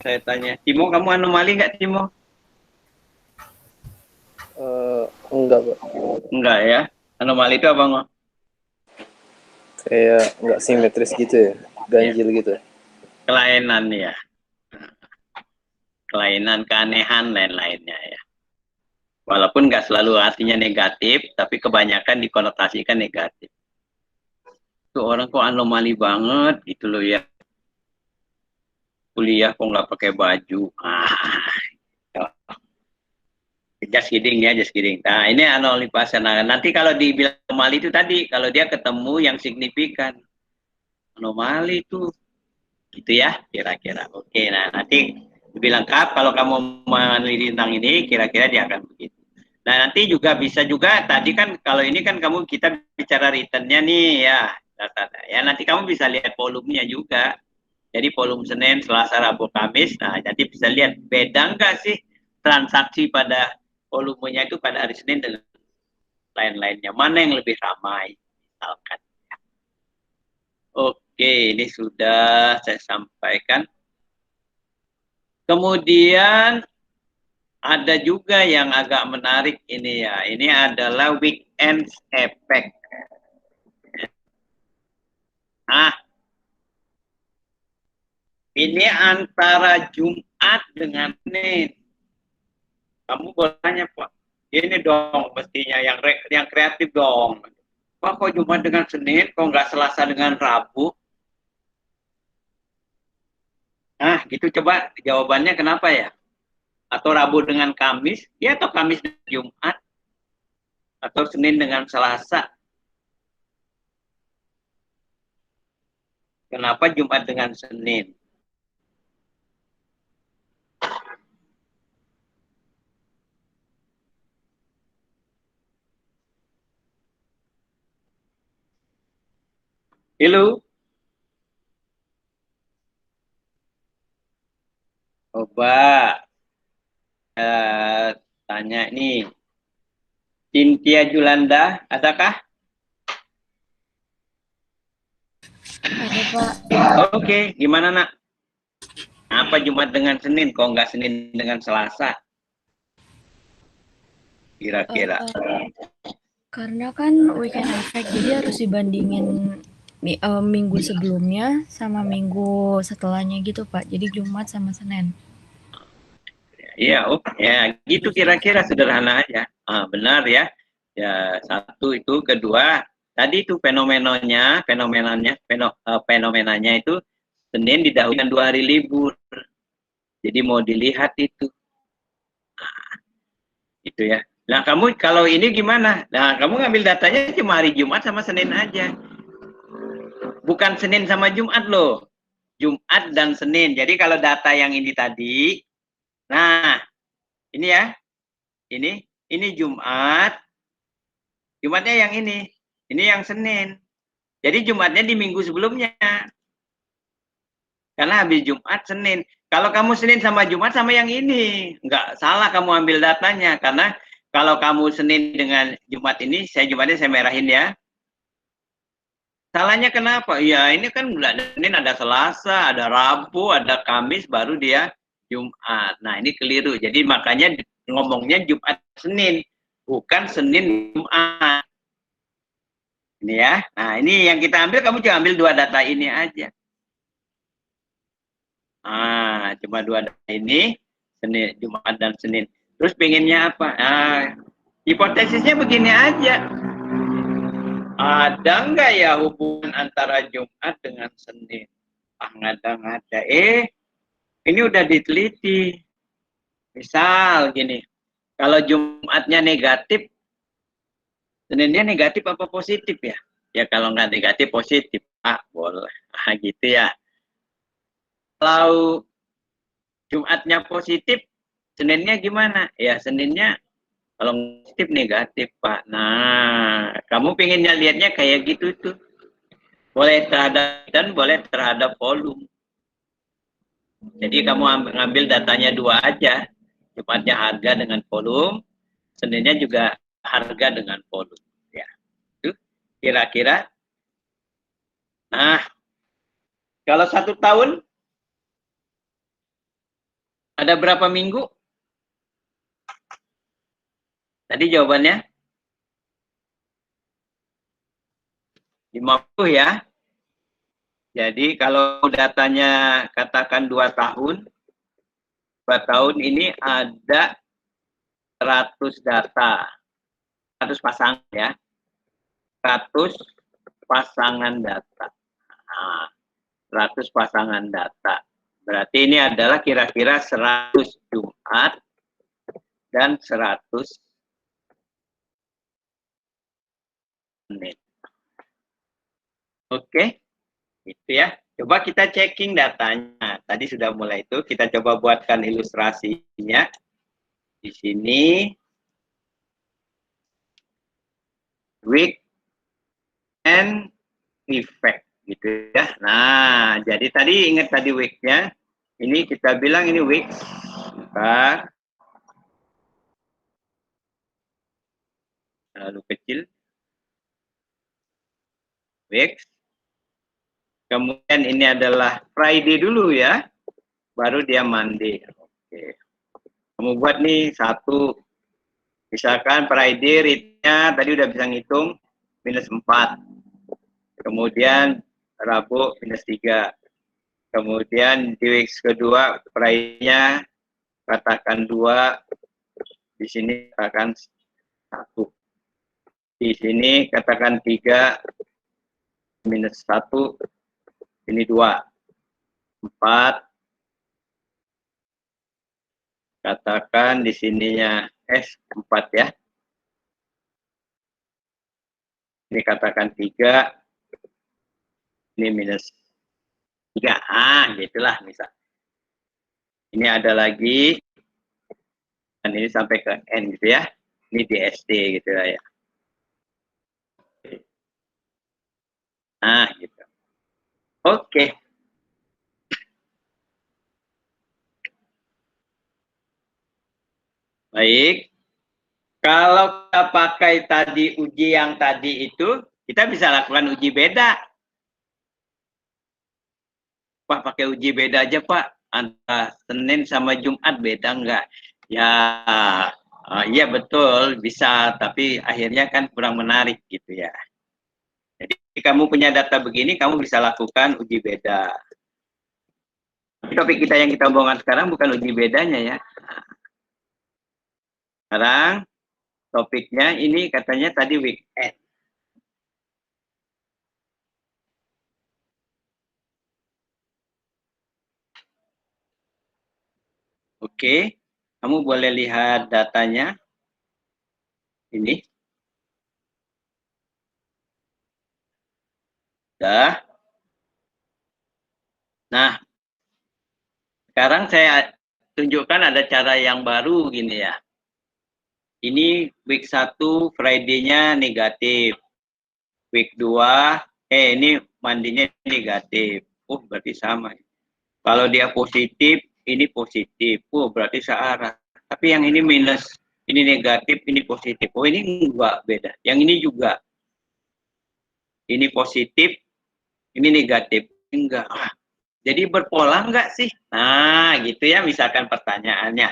Saya tanya, Timo, kamu anomali nggak, Timo? Enggak, Pak. Enggak ya. Anomali itu apa, Ngo? Kayak enggak simetris gitu ya. Ganjil gitu. Kelainan ya. Kelainan, keanehan, lain-lainnya ya. Walaupun nggak selalu artinya negatif, tapi kebanyakan dikonotasikan negatif. Itu orang kok anomali banget gitu loh ya. Kuliah kok nggak pakai baju. Just kidding ya, just kidding. Nah, ini anomali pasar. Nah, nanti kalau dibilang anomali itu tadi, kalau dia ketemu yang signifikan. Anomali itu gitu ya, kira-kira. Oke, nah nanti lebih lengkap kalau kamu meneliti tentang ini, kira-kira dia akan begitu. Nah, nanti juga bisa juga, tadi kan kalau ini kan kita bicara returnnya nih ya, ya nanti kamu bisa lihat volumenya juga. Jadi volume Senin, Selasa, Rabu, Kamis, nah jadi bisa lihat beda nggak sih transaksi pada volumenya itu pada hari Senin dan lain-lainnya. Mana yang lebih ramai, misalkan. Oke, ini sudah saya sampaikan. Kemudian ada juga yang agak menarik ini ya. Ini adalah weekend effect. Nah, ini antara Jumat dengan Senin. Kamu boleh tanya, Pak. Ini dong mestinya yang kreatif dong. Pak, kok Jumat dengan Senin, kok nggak Selasa dengan Rabu? Nah, gitu coba jawabannya kenapa ya? Atau Rabu dengan Kamis, ya atau Kamis dengan Jumat, atau Senin dengan Selasa. Kenapa Jumat dengan Senin? Halo? Coba tanya nih. Cynthia Julanda, adakah? Ada, Pak. Oke, gimana nak? Apa Jumat dengan Senin? Kok nggak Senin dengan Selasa? Kira-kira. Karena kan weekend effect, jadi harus dibandingin minggu sebelumnya sama minggu setelahnya gitu, Pak. Jadi Jumat sama Senin. Iya, ya gitu kira-kira sederhana aja. Benar ya. Ya, satu itu, kedua tadi itu fenomenanya itu Senin didahului dengan 2 hari libur. Jadi mau dilihat itu. Itu ya. Nah, kamu kalau ini gimana? Nah, kamu ngambil datanya cuma hari Jumat sama Senin aja. Bukan Senin sama Jumat loh. Jumat dan Senin. Jadi kalau data yang ini tadi, nah ini ya, ini Jumat, Jumatnya yang ini yang Senin. Jadi Jumatnya di minggu sebelumnya. Karena habis Jumat, Senin. Kalau kamu Senin sama Jumat sama yang ini. Enggak salah kamu ambil datanya. Karena kalau kamu Senin dengan Jumat ini, Jumatnya saya merahin ya. Salahnya kenapa? Ya ini kan bulan Senin ada Selasa, ada Rabu, ada Kamis, baru dia Jumat. Nah ini keliru. Jadi makanya ngomongnya Jumat Senin. Bukan Senin Jumat. Ini ya. Nah ini yang kita ambil, kamu cuma ambil 2 data ini aja. Cuma 2 data ini, Senin, Jumat dan Senin. Terus pengennya apa? Hipotesisnya begini aja. Ada nggak ya hubungan antara Jumat dengan Senin? Ngada-ngada. Ini udah diteliti. Misal gini, kalau Jumatnya negatif, Seninnya negatif apa positif ya? Ya kalau nggak negatif, positif. Boleh. Gitu ya. Kalau Jumatnya positif, Seninnya gimana? Ya Seninnya kalau positif negatif Pak. Nah, kamu pengennya lihatnya kayak gitu tuh. Boleh terhadap dan boleh terhadap volume. Jadi kamu ngambil datanya 2 aja. Jumatnya harga dengan volume, Seninnya juga harga dengan volume. Ya, itu kira-kira. Nah, kalau 1 tahun ada berapa minggu? Tadi jawabannya 50 ya. Jadi kalau datanya katakan 2 tahun, 2 tahun ini ada 100 data, 100 pasangan ya, 100 pasangan data. Nah, 100 pasangan data. Berarti ini adalah kira-kira 100 Jumat dan 100 Senin. Oke, itu ya. Coba kita checking datanya. Tadi sudah mulai itu, kita coba buatkan ilustrasinya. Di sini week and effect gitu ya. Nah, jadi tadi ingat tadi week-nya. Ini kita bilang ini week. Bentar. Terlalu kecil. Week. Kemudian ini adalah Friday dulu ya. Baru dia Monday. Oke. Kamu buat nih 1. Misalkan Friday rate-nya tadi udah bisa ngitung -4. Kemudian Rabu -3. Kemudian di week kedua Friday-nya katakan 2. Di sini katakan 1. Di sini katakan 3 -1. Ini 2. 4. Katakan di sininya S4 ya. Ini katakan 3. Ini -3. Gitulah misal. Ini ada lagi. Dan ini sampai ke N gitu ya. Ini di SD gitu ya. Nah, gitu. Oke. Baik. Kalau kita pakai tadi uji yang tadi itu, kita bisa lakukan uji beda. Pak, pakai uji beda aja, Pak. Antara Senin sama Jumat beda enggak? Ya, iya betul, bisa. Tapi akhirnya kan kurang menarik gitu ya. Jadi kamu punya data begini, kamu bisa lakukan uji beda. Topik kita yang kita omongkan sekarang bukan uji bedanya ya. Sekarang topiknya ini katanya tadi weekend. Oke, kamu boleh lihat datanya. Ini. Dah. Nah, sekarang saya tunjukkan ada cara yang baru gini ya. Ini week 1 Friday-nya negatif. Week 2, ini mandinya negatif. Oh, berarti sama. Kalau dia positif, ini positif. Oh, berarti searah. Tapi yang ini minus, ini negatif, ini positif. Oh, ini enggak beda. Yang ini juga. Ini positif, ini negatif. Enggak. Jadi berpola enggak sih? Nah, gitu ya misalkan pertanyaannya.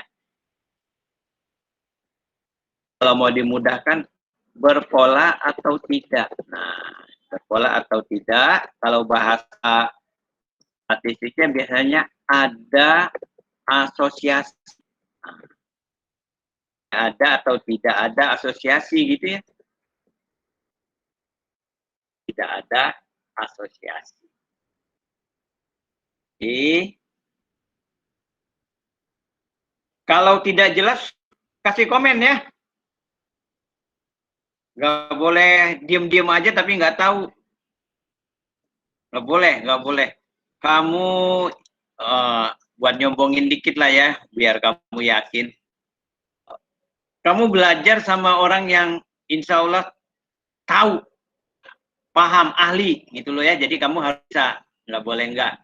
Kalau mau dimudahkan, berpola atau tidak? Nah, berpola atau tidak, kalau bahasa statistiknya biasanya ada asosiasi. Nah, ada atau tidak ada asosiasi gitu ya. Tidak ada asosiasi. Oke. Kalau tidak jelas, kasih komen ya. Nggak boleh diem-diem aja tapi nggak tahu. Nggak boleh, nggak boleh. Kamu buat nyombongin dikit lah ya, biar kamu yakin. Kamu belajar sama orang yang insya Allah tahu, paham, ahli gitu loh ya. Jadi kamu harus bisa, nggak boleh nggak.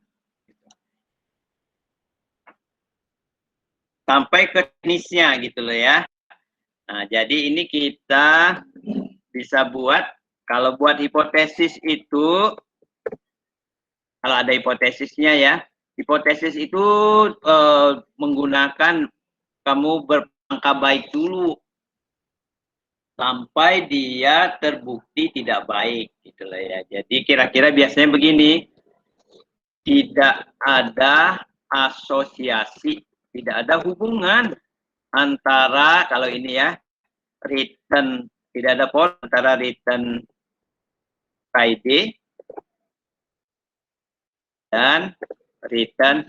Sampai ke jenisnya gitu loh ya. Nah, jadi ini kita bisa buat, kalau buat hipotesis itu, kalau ada hipotesisnya ya, hipotesis itu menggunakan kamu berprasangka baik dulu sampai dia terbukti tidak baik gitu lah ya. Jadi kira-kira biasanya begini, tidak ada asosiasi, tidak ada hubungan antara, kalau ini ya, return, tidak ada pola antara return Friday dan return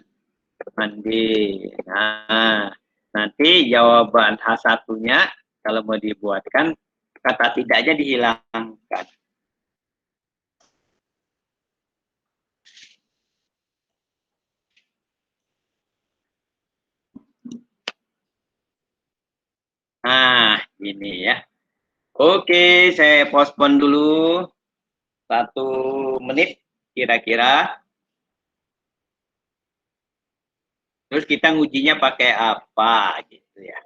Monday. Nah, nanti jawaban H1-nya kalau mau dibuatkan, kata tidaknya dihilangkan. Nah, ini ya. Oke, saya postpone dulu 1 menit kira-kira. Terus kita ngujinya pakai apa gitu ya.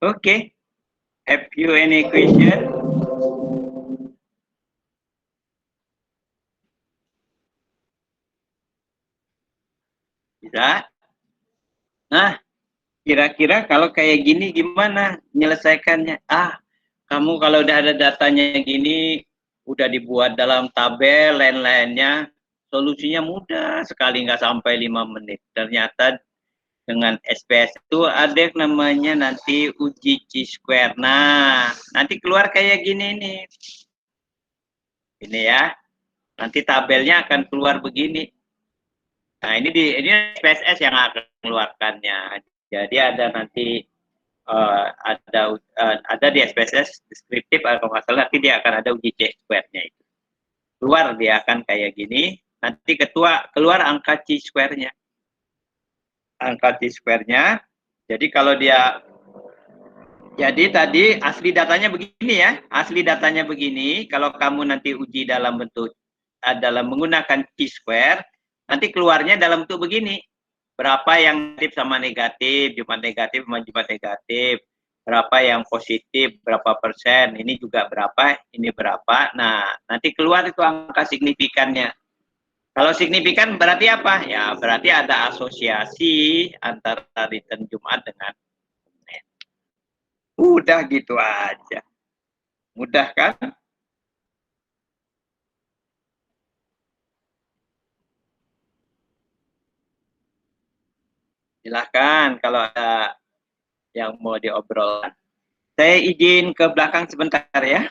Okay. Have you any question? Bisa? Nah, kira-kira kalau kayak gini gimana menyelesaikannya? Kamu kalau udah ada datanya gini, udah dibuat dalam tabel, lain-lainnya, solusinya mudah sekali, nggak sampai 5 menit. Ternyata dengan SPS itu ada yang namanya nanti uji chi-square. Nah, nanti keluar kayak gini nih. Ini ya, nanti tabelnya akan keluar begini. Nah, ini SPSS yang akan mengeluarkannya. Jadi ada nanti ada di SPSS deskriptif atau nggak salah, nanti dia akan ada uji chi-square-nya itu. Keluar dia akan kayak gini, nanti keluar angka chi-square-nya. Angka chi-square-nya. Jadi kalau jadi tadi asli datanya begini ya, asli datanya begini. Kalau kamu nanti uji dalam bentuk dalam menggunakan chi-square, nanti keluarnya dalam bentuk begini. Berapa yang negatif sama negatif, Jumat negatif sama Jumat negatif. Berapa yang positif, berapa persen, ini juga berapa, ini berapa. Nah, nanti keluar itu angka signifikannya. Kalau signifikan berarti apa? Ya, berarti ada asosiasi antara return Jumat dengan Senin. Udah gitu aja. Mudah kan? Silahkan kalau ada yang mau diobrolkan. Saya izin ke belakang sebentar ya.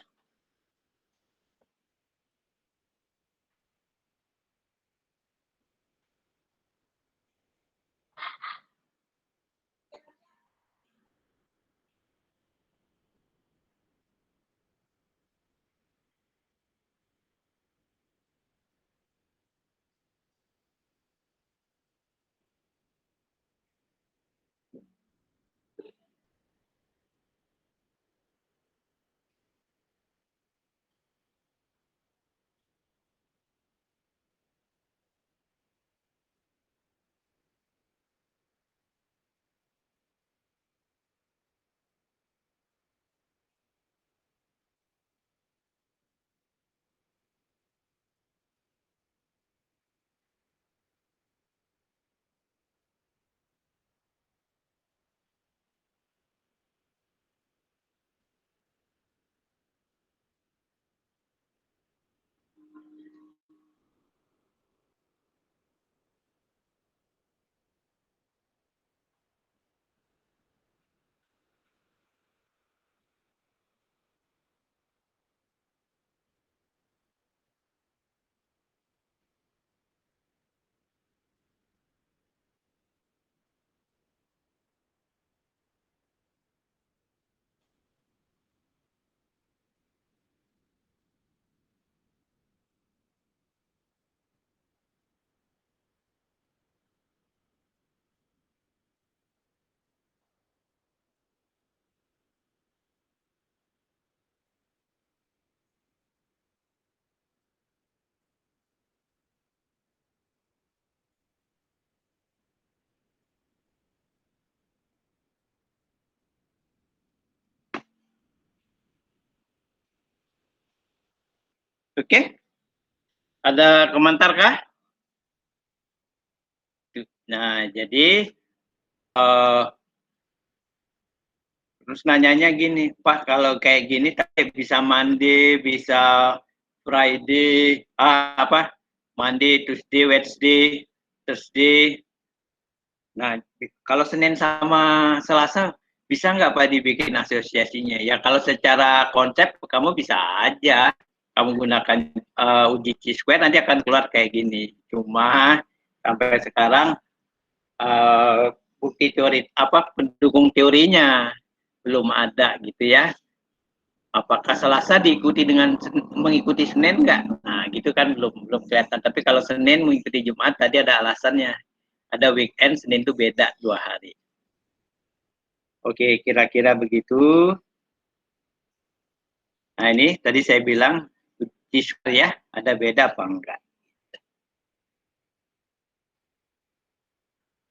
Oke? Ada komentar kah? Nah, jadi terus nanyanya gini, Pak, kalau kayak gini tapi bisa Monday, bisa Friday, Monday, Tuesday, Wednesday, Thursday. Nah, kalau Senin sama Selasa bisa nggak Pak dibikin asosiasinya? Ya kalau secara konsep kamu bisa aja. Kamu gunakan uji chi-square nanti akan keluar kayak gini. Cuma sampai sekarang bukti teori pendukung teorinya belum ada gitu ya. Apakah Selasa diikuti dengan mengikuti Senin enggak? Nah, gitu kan belum kelihatan. Tapi kalau Senin mengikuti Jumat tadi ada alasannya. Ada weekend, Senin itu beda 2 hari. Oke, kira-kira begitu. Nah, ini tadi saya bilang ya, ada beda apa enggak?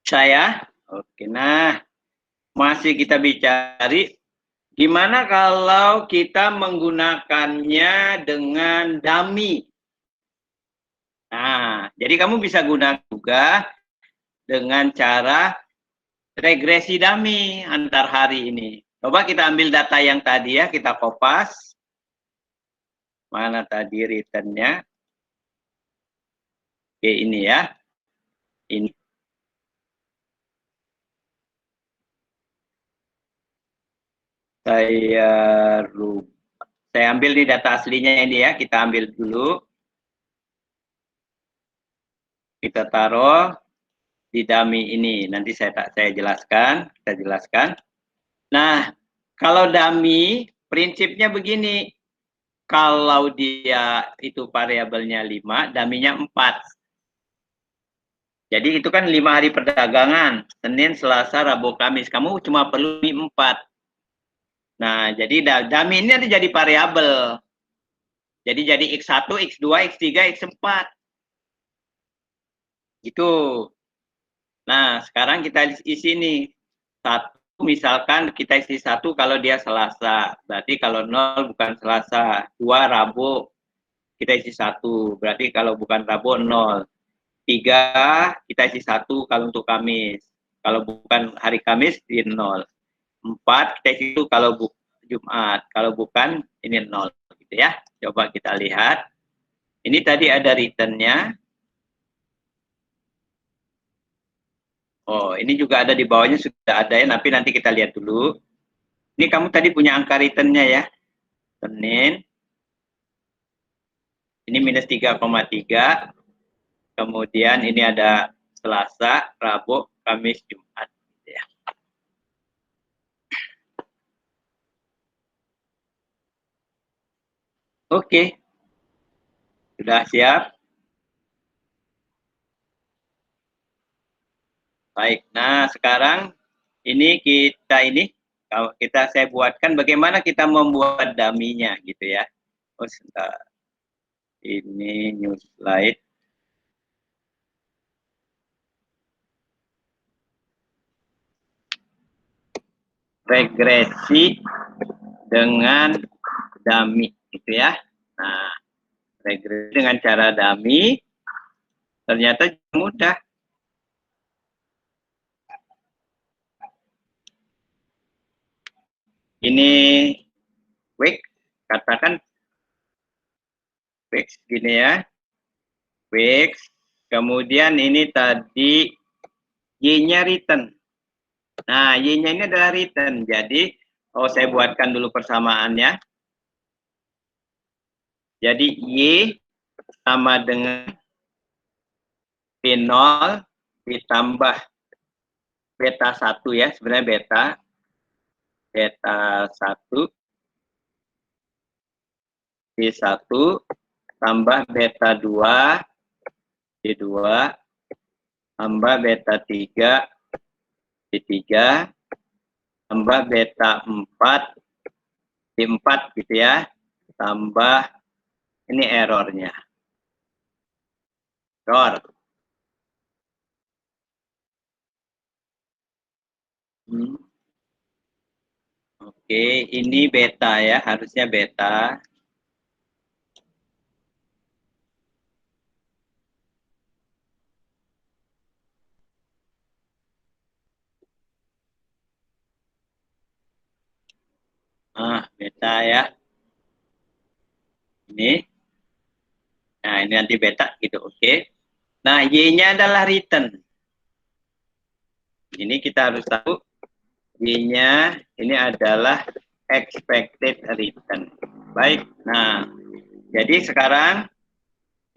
Saya, oke. Nah, masih kita bicara Gimana kalau kita menggunakannya dengan dummy? Nah, jadi kamu bisa gunakan juga dengan cara regresi dummy antar hari ini. Coba kita ambil data yang tadi ya, kita kopas. Mana tadi returnnya? Oke, ini ya. Ini. Saya ambil di data aslinya ini ya, kita ambil dulu. Kita taruh di dummy ini. Nanti saya jelaskan, kita jelaskan. Nah, kalau dummy prinsipnya begini. Kalau dia itu variabelnya 5, dummy-nya 4. Jadi itu kan 5 hari perdagangan, Senin, Selasa, Rabu, Kamis. Kamu cuma perlu 4. Nah, jadi dummy ini nanti jadi variabel. Jadi X1, X2, X3, X4. Gitu. Nah, sekarang kita isi nih. 1, misalkan kita isi 1 kalau dia Selasa. Berarti kalau 0 bukan Selasa. 2 Rabu, kita isi 1. Berarti kalau bukan Rabu 0. 3 kita isi 1 kalau untuk Kamis. Kalau bukan hari Kamis di 0. 4 kita isi 1 kalau Jumat. Kalau bukan ini 0 gitu ya. Coba kita lihat. Ini tadi ada returnnya. Oh, ini juga ada di bawahnya sudah ada ya, tapi nanti kita lihat dulu. Ini kamu tadi punya angka returnnya ya. Senin. Ini minus 3,3. Kemudian ini ada Selasa, Rabu, Kamis, Jumat. Ya. Oke. Sudah siap? Baik, nah sekarang ini saya buatkan bagaimana kita membuat dummy-nya gitu ya. Oh, sebentar. Ini new slide. Regresi dengan dummy gitu ya. Nah, regresi dengan cara dummy ternyata mudah. Ini week, katakan week gini ya. Week, kemudian ini tadi Y-nya return. Nah, Y-nya ini adalah return. Jadi, saya buatkan dulu persamaannya. Jadi, Y sama dengan P0 ditambah beta 1 ya. Sebenarnya beta 1 P1 tambah beta 2 P2 tambah beta 3 P3 tambah beta 4 P4 gitu ya, tambah ini errornya. Error. Oke, ini beta ya, harusnya beta. Beta ya. Ini. Nah, ini nanti beta gitu, oke. Nah, Y-nya adalah return. Ini kita harus tahu Y-nya ini adalah expected return. Baik, nah, jadi sekarang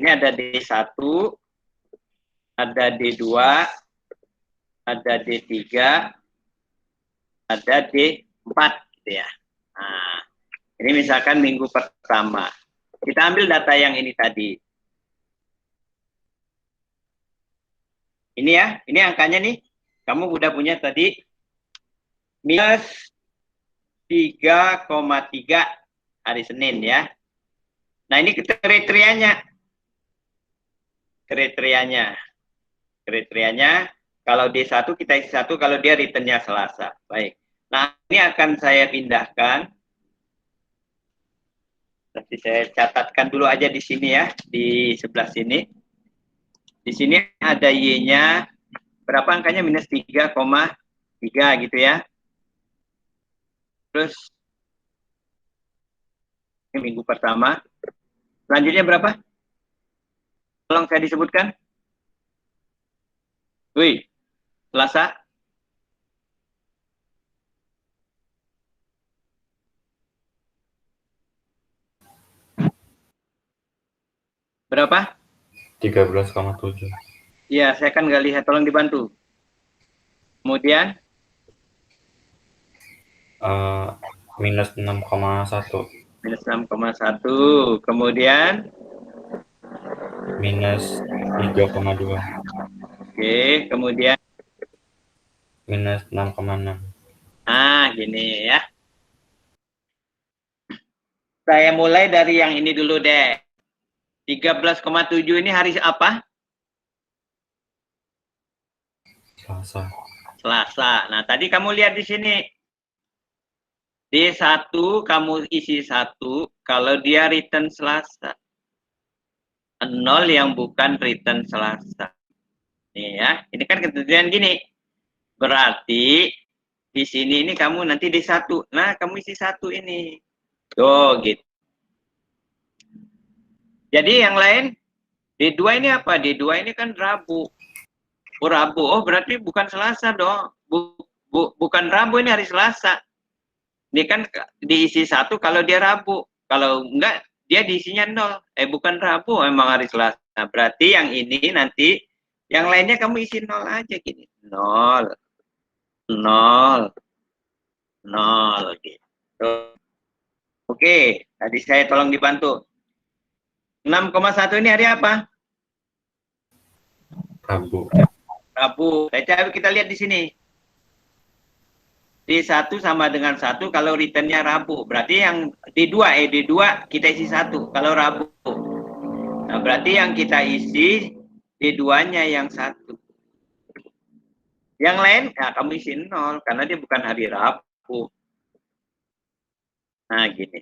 ini ada D1, ada D2, ada D3, ada D4 gitu ya. Nah, ini misalkan minggu pertama. Kita ambil data yang ini tadi. Ini ya, ini angkanya nih. Kamu udah punya tadi minus 3,3 hari Senin ya. Nah, ini kriterianya. Kriterianya kalau D1 kita isi 1 kalau dia returnnya Selasa. Baik. Nah, ini akan saya pindahkan. Nanti saya catatkan dulu aja di sini ya, di sebelah sini. Di sini ada Y-nya, berapa angkanya? Minus 3,3 gitu ya. Terus, ini minggu pertama. Selanjutnya berapa? Tolong saya disebutkan. Wih, Selasa. Berapa? 13,7. Ya, saya kan nggak lihat. Tolong dibantu. Kemudian, Minus 6,1. minus 6,1. Kemudian, Minus 3,2. oke. Kemudian, Minus 6,6. gini ya. Saya mulai dari yang ini dulu deh. 13,7 ini hari apa? Selasa. Selasa. Nah, tadi kamu lihat di sini. D1 kamu isi 1 kalau dia return Selasa. 0 yang bukan return Selasa. Nih ya, ini kan ketentuan gini. Berarti di sini ini kamu nanti D1. Nah, kamu isi 1 ini. Tuh, gitu. Jadi yang lain D2 ini apa? D2 ini kan Rabu. Oh, Rabu. Oh, berarti bukan Selasa dong. Bukan Rabu, ini hari Selasa. Ini kan diisi 1 kalau dia Rabu. Kalau enggak, dia diisinya 0. Bukan Rabu, emang hari Selasa. Nah, berarti yang ini nanti, yang lainnya kamu isi 0 aja gini. 0. 0. 0. Gitu. Oke, tadi saya tolong dibantu. 6,1 ini hari apa? Rabu. Rabu. Kita lihat di sini. D1 sama dengan 1 kalau returnnya Rabu. Berarti yang D2, D2 kita isi 1 kalau Rabu. Nah, berarti yang kita isi D2-nya yang 1. Yang lain, ya kamu isi 0 karena dia bukan hari Rabu. Nah, gini.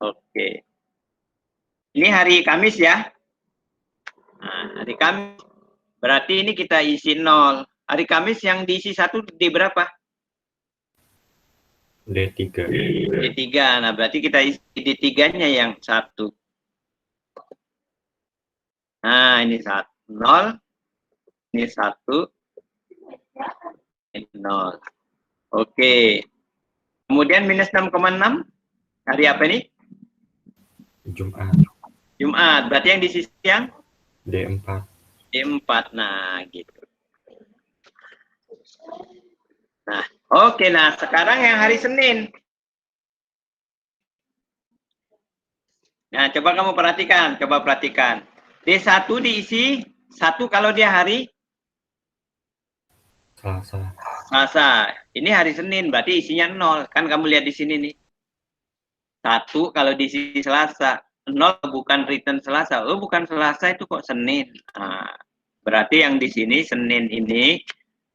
Oke. Ini hari Kamis ya. Nah, hari Kamis. Berarti ini kita isi 0. Hari Kamis yang diisi 1 di berapa? D3. D3. Nah, berarti kita isi D3-nya yang 1. Nah, ini 1. 0. Ini 1. Ini 0. Oke. Kemudian minus 6,6. Hari apa ini? Jumat. Jumat. Berarti yang di sisi yang? D4. D4. Nah, gitu. Nah, oke. Nah, sekarang yang hari Senin. Nah, coba kamu perhatikan. Coba perhatikan. D1 diisi 1 kalau dia hari? Selasa. Selasa. Ini hari Senin. Berarti isinya 0. Kan kamu lihat di sini nih. 1 kalau diisi Selasa. 0 bukan return Selasa. Oh, bukan Selasa, itu kok Senin. Nah, berarti yang di sini Senin ini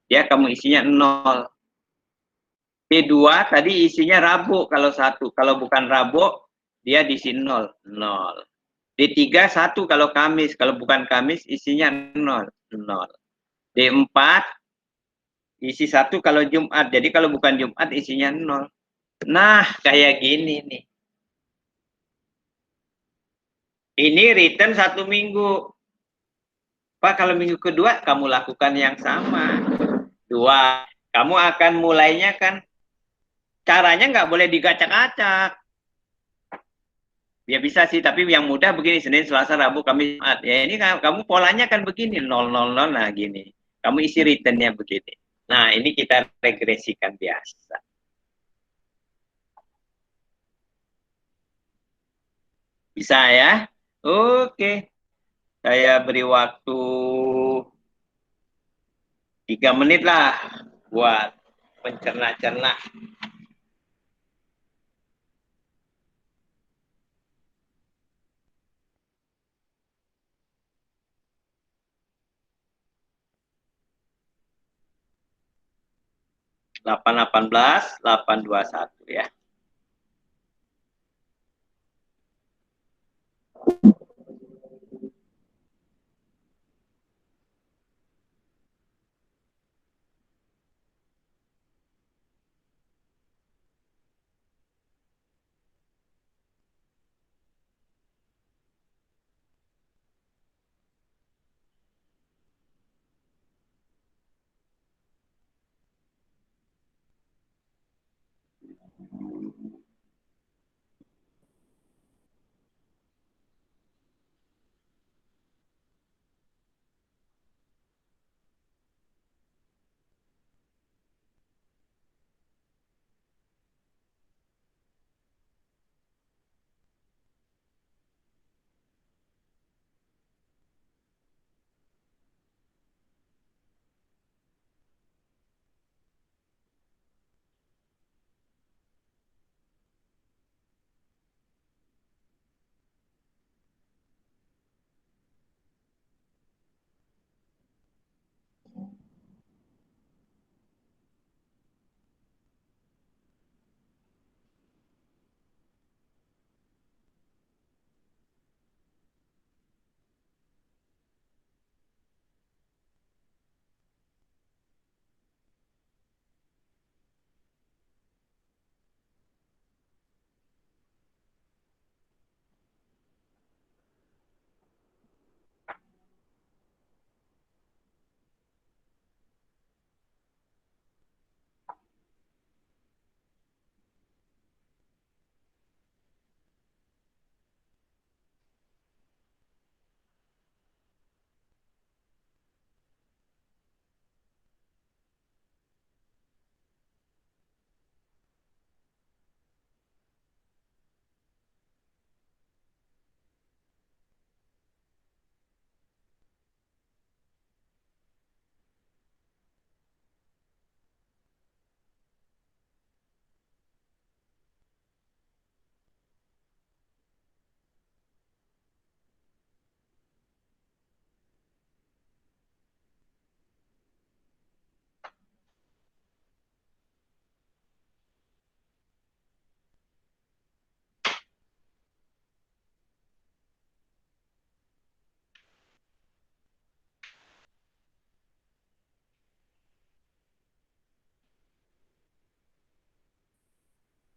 dia kamu isinya 0. D2 tadi isinya Rabu kalau 1. Kalau bukan Rabu dia diisi 0. 0. D3 1 kalau Kamis. Kalau bukan Kamis isinya 0. 0. D4 isi 1 kalau Jumat. Jadi kalau bukan Jumat isinya 0. Nah, kayak gini nih. Ini return 1 minggu. Pak, kalau minggu kedua kamu lakukan yang sama. 2. Kamu akan mulainya kan. Caranya nggak boleh digacak-acak. Ya bisa sih, tapi yang mudah begini. Senin, Selasa, Rabu, Kamis, Jumat. Ya ini kamu polanya kan begini. 0, 0, 0. Nah gini. Kamu isi returnnya begini. Nah ini kita regresikan biasa. Bisa ya? Oke. Saya beri waktu 3 menit lah buat mencerna-cerna. 818, 821 ya.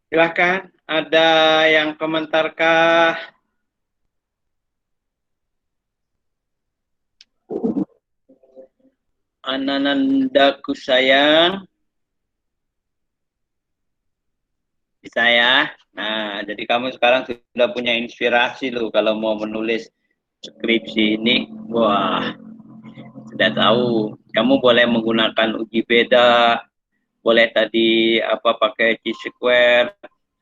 Silakan, ada yang komentarkah? Ananandaku sayang. Bisa ya. Nah, jadi kamu sekarang sudah punya inspirasi loh kalau mau menulis skripsi ini. Wah, sudah tahu. Kamu boleh menggunakan uji beda, boleh tadi apa pakai chi-square,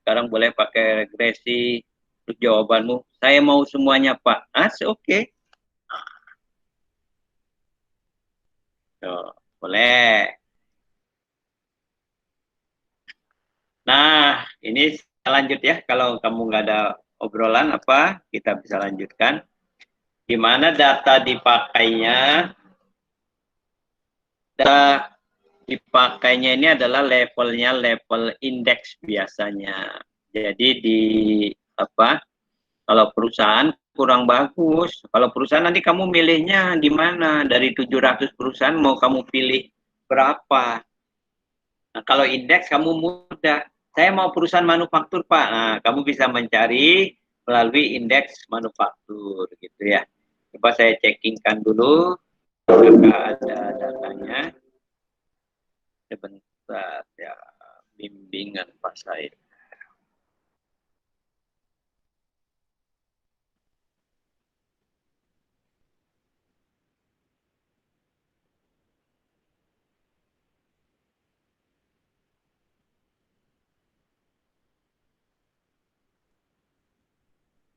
sekarang boleh pakai regresi. Terus jawabanmu, saya mau semuanya Pak. Oke. Tuh, boleh. Nah, ini lanjut ya. Kalau kamu nggak ada obrolan apa, kita bisa lanjutkan. Di mana data dipakainya? Data dipakainya ini adalah levelnya level indeks biasanya. Jadi di apa? Kalau perusahaan kurang bagus. Kalau perusahaan nanti kamu milihnya di mana? Dari 700 perusahaan mau kamu pilih berapa? Nah, kalau indeks kamu mudah. Saya mau perusahaan manufaktur, Pak. Nah, kamu bisa mencari melalui indeks manufaktur gitu ya. Coba saya cekkingkan dulu apakah ada datanya. Sebentar ya, bimbingan Pak saya.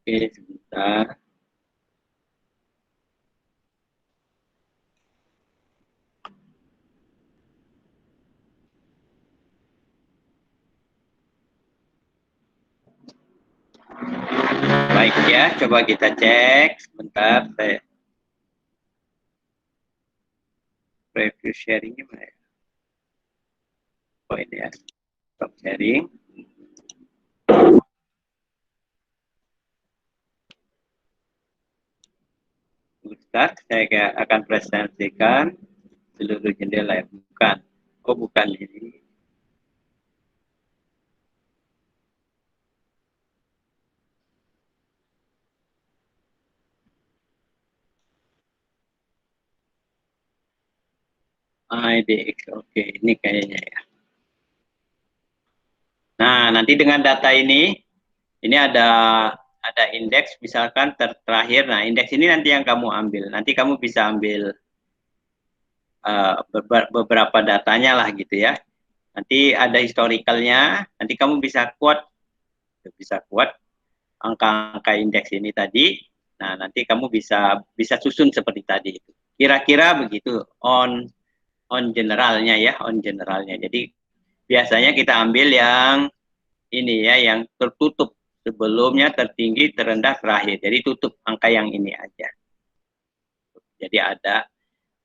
Oke, sebentar. Baik ya, coba kita cek. Sebentar, saya preview sharingnya mana ya? poin ya. Stop sharing. Start, saya akan presentasikan seluruh jendela. Bukan. Oh, bukan ini. IDX, oke, ini kayaknya ya. Nah, nanti dengan data ini ada indeks, misalkan terakhir. Nah, indeks ini nanti yang kamu ambil. Nanti kamu bisa ambil beberapa datanya lah gitu ya. Nanti ada historicalnya. Nanti kamu bisa quote angka-angka indeks ini tadi. Nah, nanti kamu bisa susun seperti tadi itu. Kira-kira begitu on generalnya ya, on generalnya. Jadi biasanya kita ambil yang ini ya, yang tertutup sebelumnya, tertinggi, terendah, terakhir. Jadi tutup angka yang ini aja. Jadi ada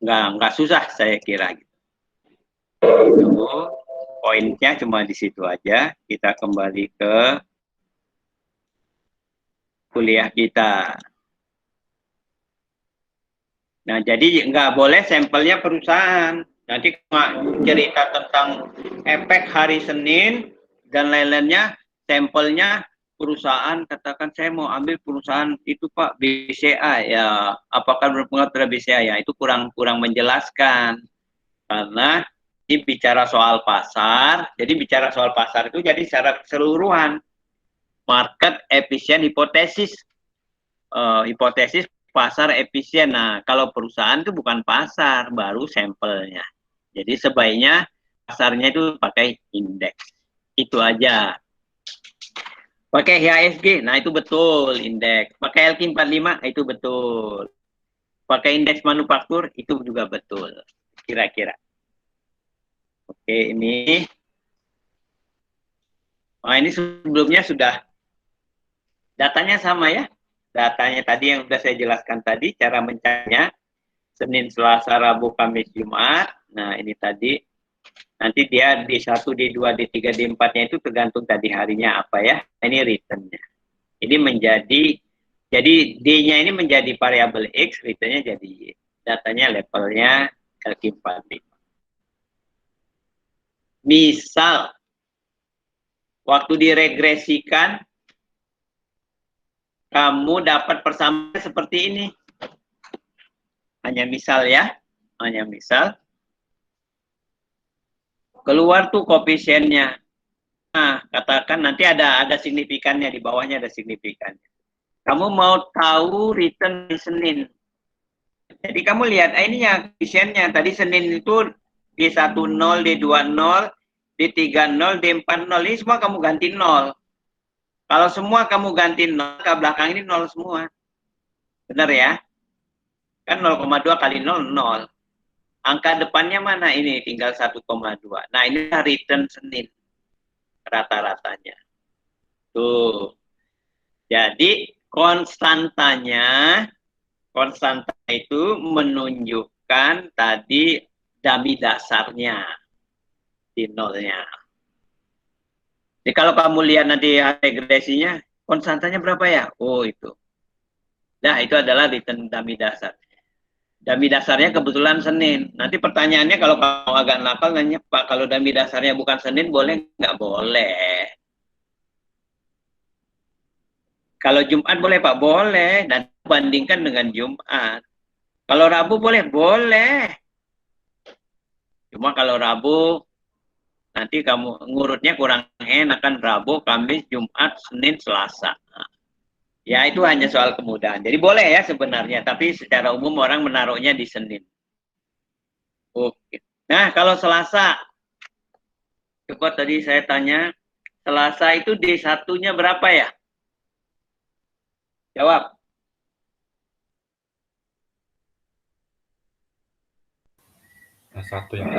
nggak susah saya kira gitu. Itu poinnya cuma di situ aja. Kita kembali ke kuliah kita. Nah, jadi nggak boleh sampelnya perusahaan. Nanti cerita tentang efek hari Senin dan lain-lainnya, sampelnya perusahaan, katakan saya mau ambil perusahaan itu Pak, BCA, ya apakah berpengaruh terhadap BCA, ya itu kurang menjelaskan. Karena ini bicara soal pasar, jadi bicara soal pasar itu jadi secara keseluruhan. Market efisien hipotesis. Hipotesis pasar efisien. Nah, kalau perusahaan itu bukan pasar, baru sampelnya. Jadi sebaiknya pasarnya itu pakai indeks. Itu aja. Pakai IHSG, nah itu betul indeks. Pakai LQ45, itu betul. Pakai indeks manufaktur, itu juga betul. Kira-kira. Oke, ini. Nah, ini sebelumnya sudah. Datanya sama ya. Datanya tadi yang sudah saya jelaskan tadi, cara mencarinya. Senin, Selasa, Rabu, Kamis, Jumat. Nah, ini tadi. Nanti dia D1, D2, D3, D4-nya itu tergantung tadi harinya apa ya. Ini returnnya. Ini menjadi, jadi D-nya ini menjadi variabel X, returnnya jadi Y. Datanya levelnya LQ45. Misal, waktu diregresikan, kamu dapat persamaan seperti ini. Hanya misal ya, hanya misal. Keluar tuh koefisiennya. Nah, katakan nanti ada signifikannya, di bawahnya ada signifikannya. Kamu mau tahu return di Senin. Jadi kamu lihat, ini ya koefisiennya. Tadi Senin itu D10, D20, D30, D40. Ini semua kamu ganti 0. Kalau semua kamu ganti 0, ke belakang ini 0 semua. Benar ya? Kan 0,2 kali 0, 0. Angka depannya mana? Ini tinggal 1,2. Nah, ini return Senin. Rata-ratanya. Tuh. Jadi, konstantanya itu menunjukkan tadi dummy dasarnya. Di nolnya. Jadi kalau kamu lihat nanti regresinya, konstantanya berapa ya? Oh, itu. Nah, itu adalah return dummy dasar. Dummy dasarnya kebetulan Senin. Nanti pertanyaannya kalau kamu agak nakal, nanya, Pak, kalau dummy dasarnya bukan Senin, boleh? Nggak boleh. Kalau Jumat boleh, Pak? Boleh. Dan bandingkan dengan Jumat. Kalau Rabu boleh? Boleh. Cuma kalau Rabu, nanti kamu ngurutnya kurang enak kan, Rabu, Kamis, Jumat, Senin, Selasa. Ya itu hanya soal kemudahan. Jadi boleh ya sebenarnya, tapi secara umum orang menaruhnya di Senin. Oke. Nah kalau Selasa, coba tadi saya tanya, Selasa itu D1-nya berapa ya? Jawab. Satu yang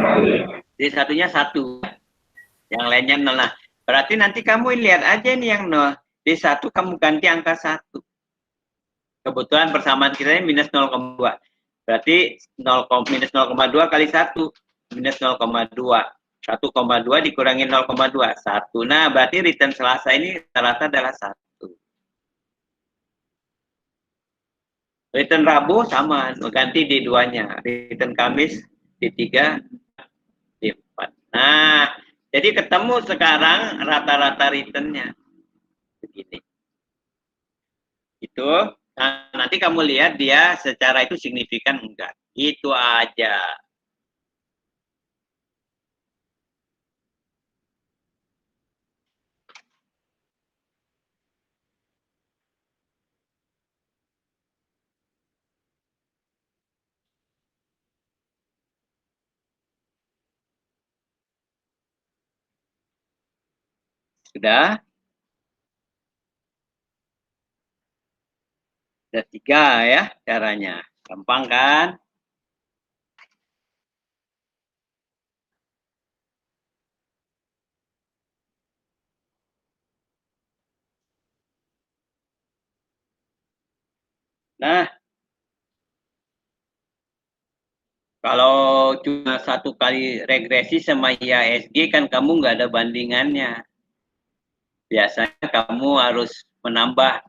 D1-nya 1. Yang lainnya 0. Nah, berarti nanti kamu lihat aja nih yang 0. D1 kamu ganti angka 1. Kebetulan persamaan kita ini minus 0,2. Berarti minus 0,2 kali 1. Minus 0,2. 1,2 dikurangi 0,2. 1. Nah, berarti return Selasa ini rata-rata adalah 1. Return Rabu sama, ganti di 2-nya. Return Kamis di 3, di 4. Nah, jadi ketemu sekarang rata-rata return-nya. Begini. Itu. Nah, nanti kamu lihat dia secara itu signifikan enggak. Itu aja. Sudah? Ada 3 ya caranya. Gampang kan? Nah, kalau cuma 1 kali regresi sama IHSG kan kamu nggak ada bandingannya. Biasanya kamu harus menambah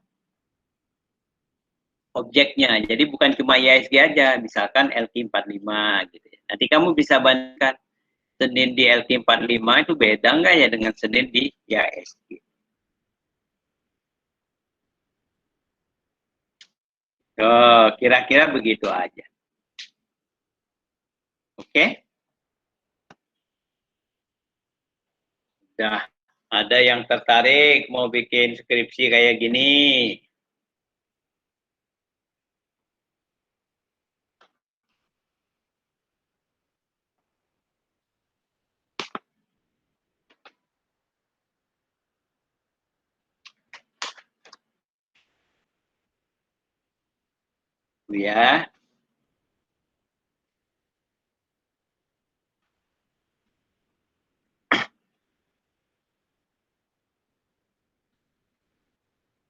objeknya. Jadi bukan cuma IHSG aja, misalkan LQ45 gitu ya. Nanti kamu bisa bandingkan Senin di LQ45 itu beda nggak ya dengan Senin di IHSG. Oh, kira-kira begitu aja. Oke? Nah, ada yang tertarik mau bikin skripsi kayak gini? Ya.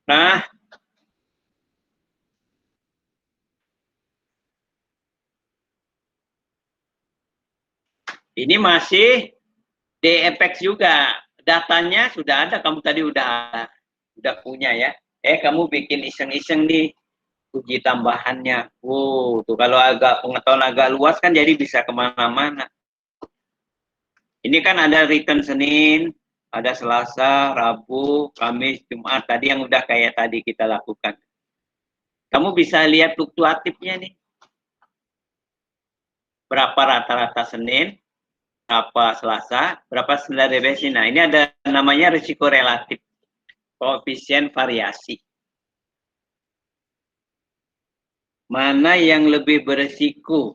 Nah, ini masih DFX juga. Datanya sudah ada, kamu tadi udah punya ya. Kamu bikin iseng-iseng nih uji tambahannya. Tuh kalau agak pengetahuan agak luas kan jadi bisa kemana-mana. Ini kan ada return Senin, ada Selasa, Rabu, Kamis, Jumat. Tadi yang udah kayak tadi kita lakukan. Kamu bisa lihat fluktuatifnya nih. Berapa rata-rata Senin, berapa Selasa, berapa standar deviasi. Nah, ini ada namanya risiko relatif, koefisien variasi. Mana yang lebih beresiko?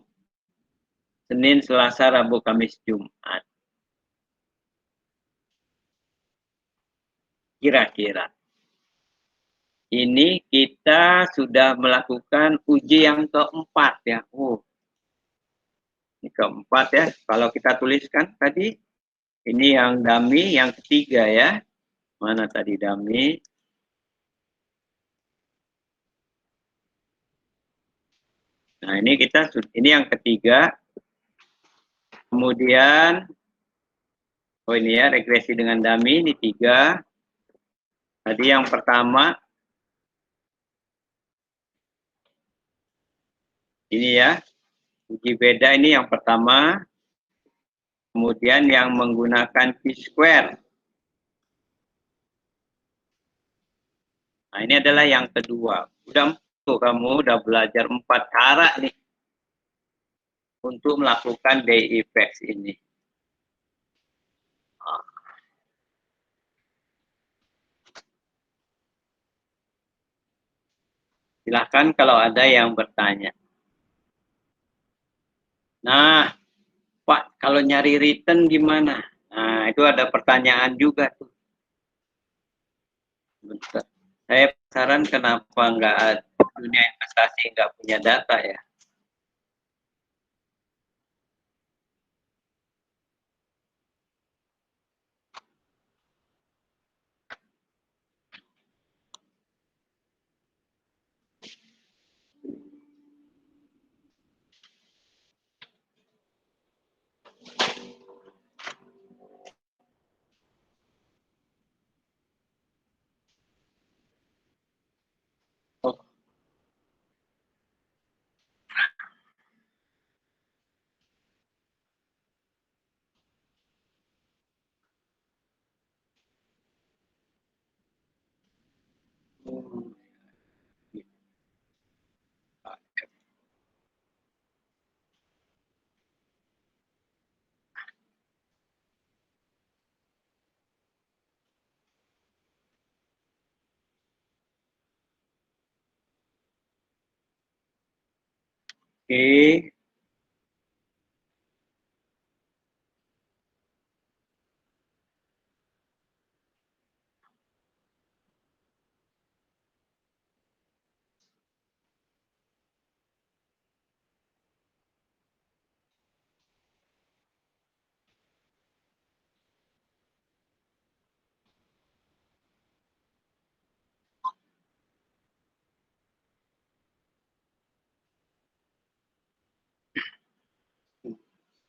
Senin, Selasa, Rabu, Kamis, Jumat. Kira-kira. Ini kita sudah melakukan uji yang keempat ya. Ini keempat ya. Kalau kita tuliskan tadi, ini yang dummy, yang ketiga ya. Mana tadi dummy? Nah, ini yang ketiga. Kemudian, ini ya, regresi dengan dummy, ini 3. Tadi yang pertama, ini ya, uji beda ini yang pertama. Kemudian yang menggunakan T-square. Nah, ini adalah yang kedua. Kamu udah belajar 4 cara nih untuk melakukan DFX ini. Silahkan kalau ada yang bertanya. Nah, Pak, kalau nyari return gimana? Nah, itu ada pertanyaan juga tuh. Bentar. Saya penasaran kenapa nggak dunia investasi nggak punya data ya? Oke.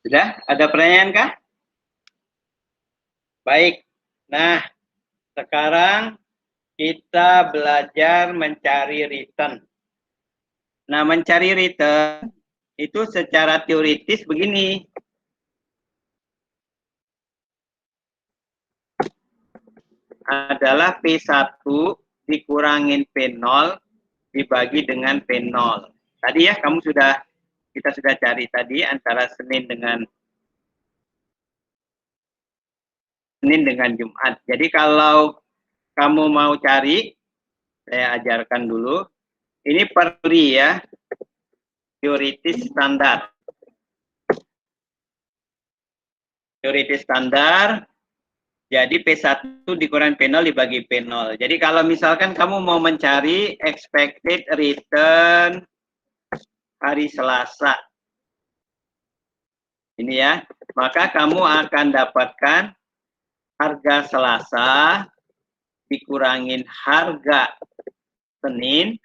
Sudah? Ada pertanyaan kah? Baik. Nah, sekarang kita belajar mencari return. Nah, mencari return itu secara teoritis begini. Adalah P1 dikurangin P0 dibagi dengan P0. Tadi ya, kita sudah cari tadi antara Senin dengan Jumat. Jadi kalau kamu mau cari, saya ajarkan dulu. Ini per teori ya, teoritis standar. Teoritis standar, jadi P1 dikurangi P0 dibagi P0. Jadi kalau misalkan kamu mau mencari expected return hari Selasa, ini ya, maka kamu akan dapatkan harga Selasa dikurangin harga Senin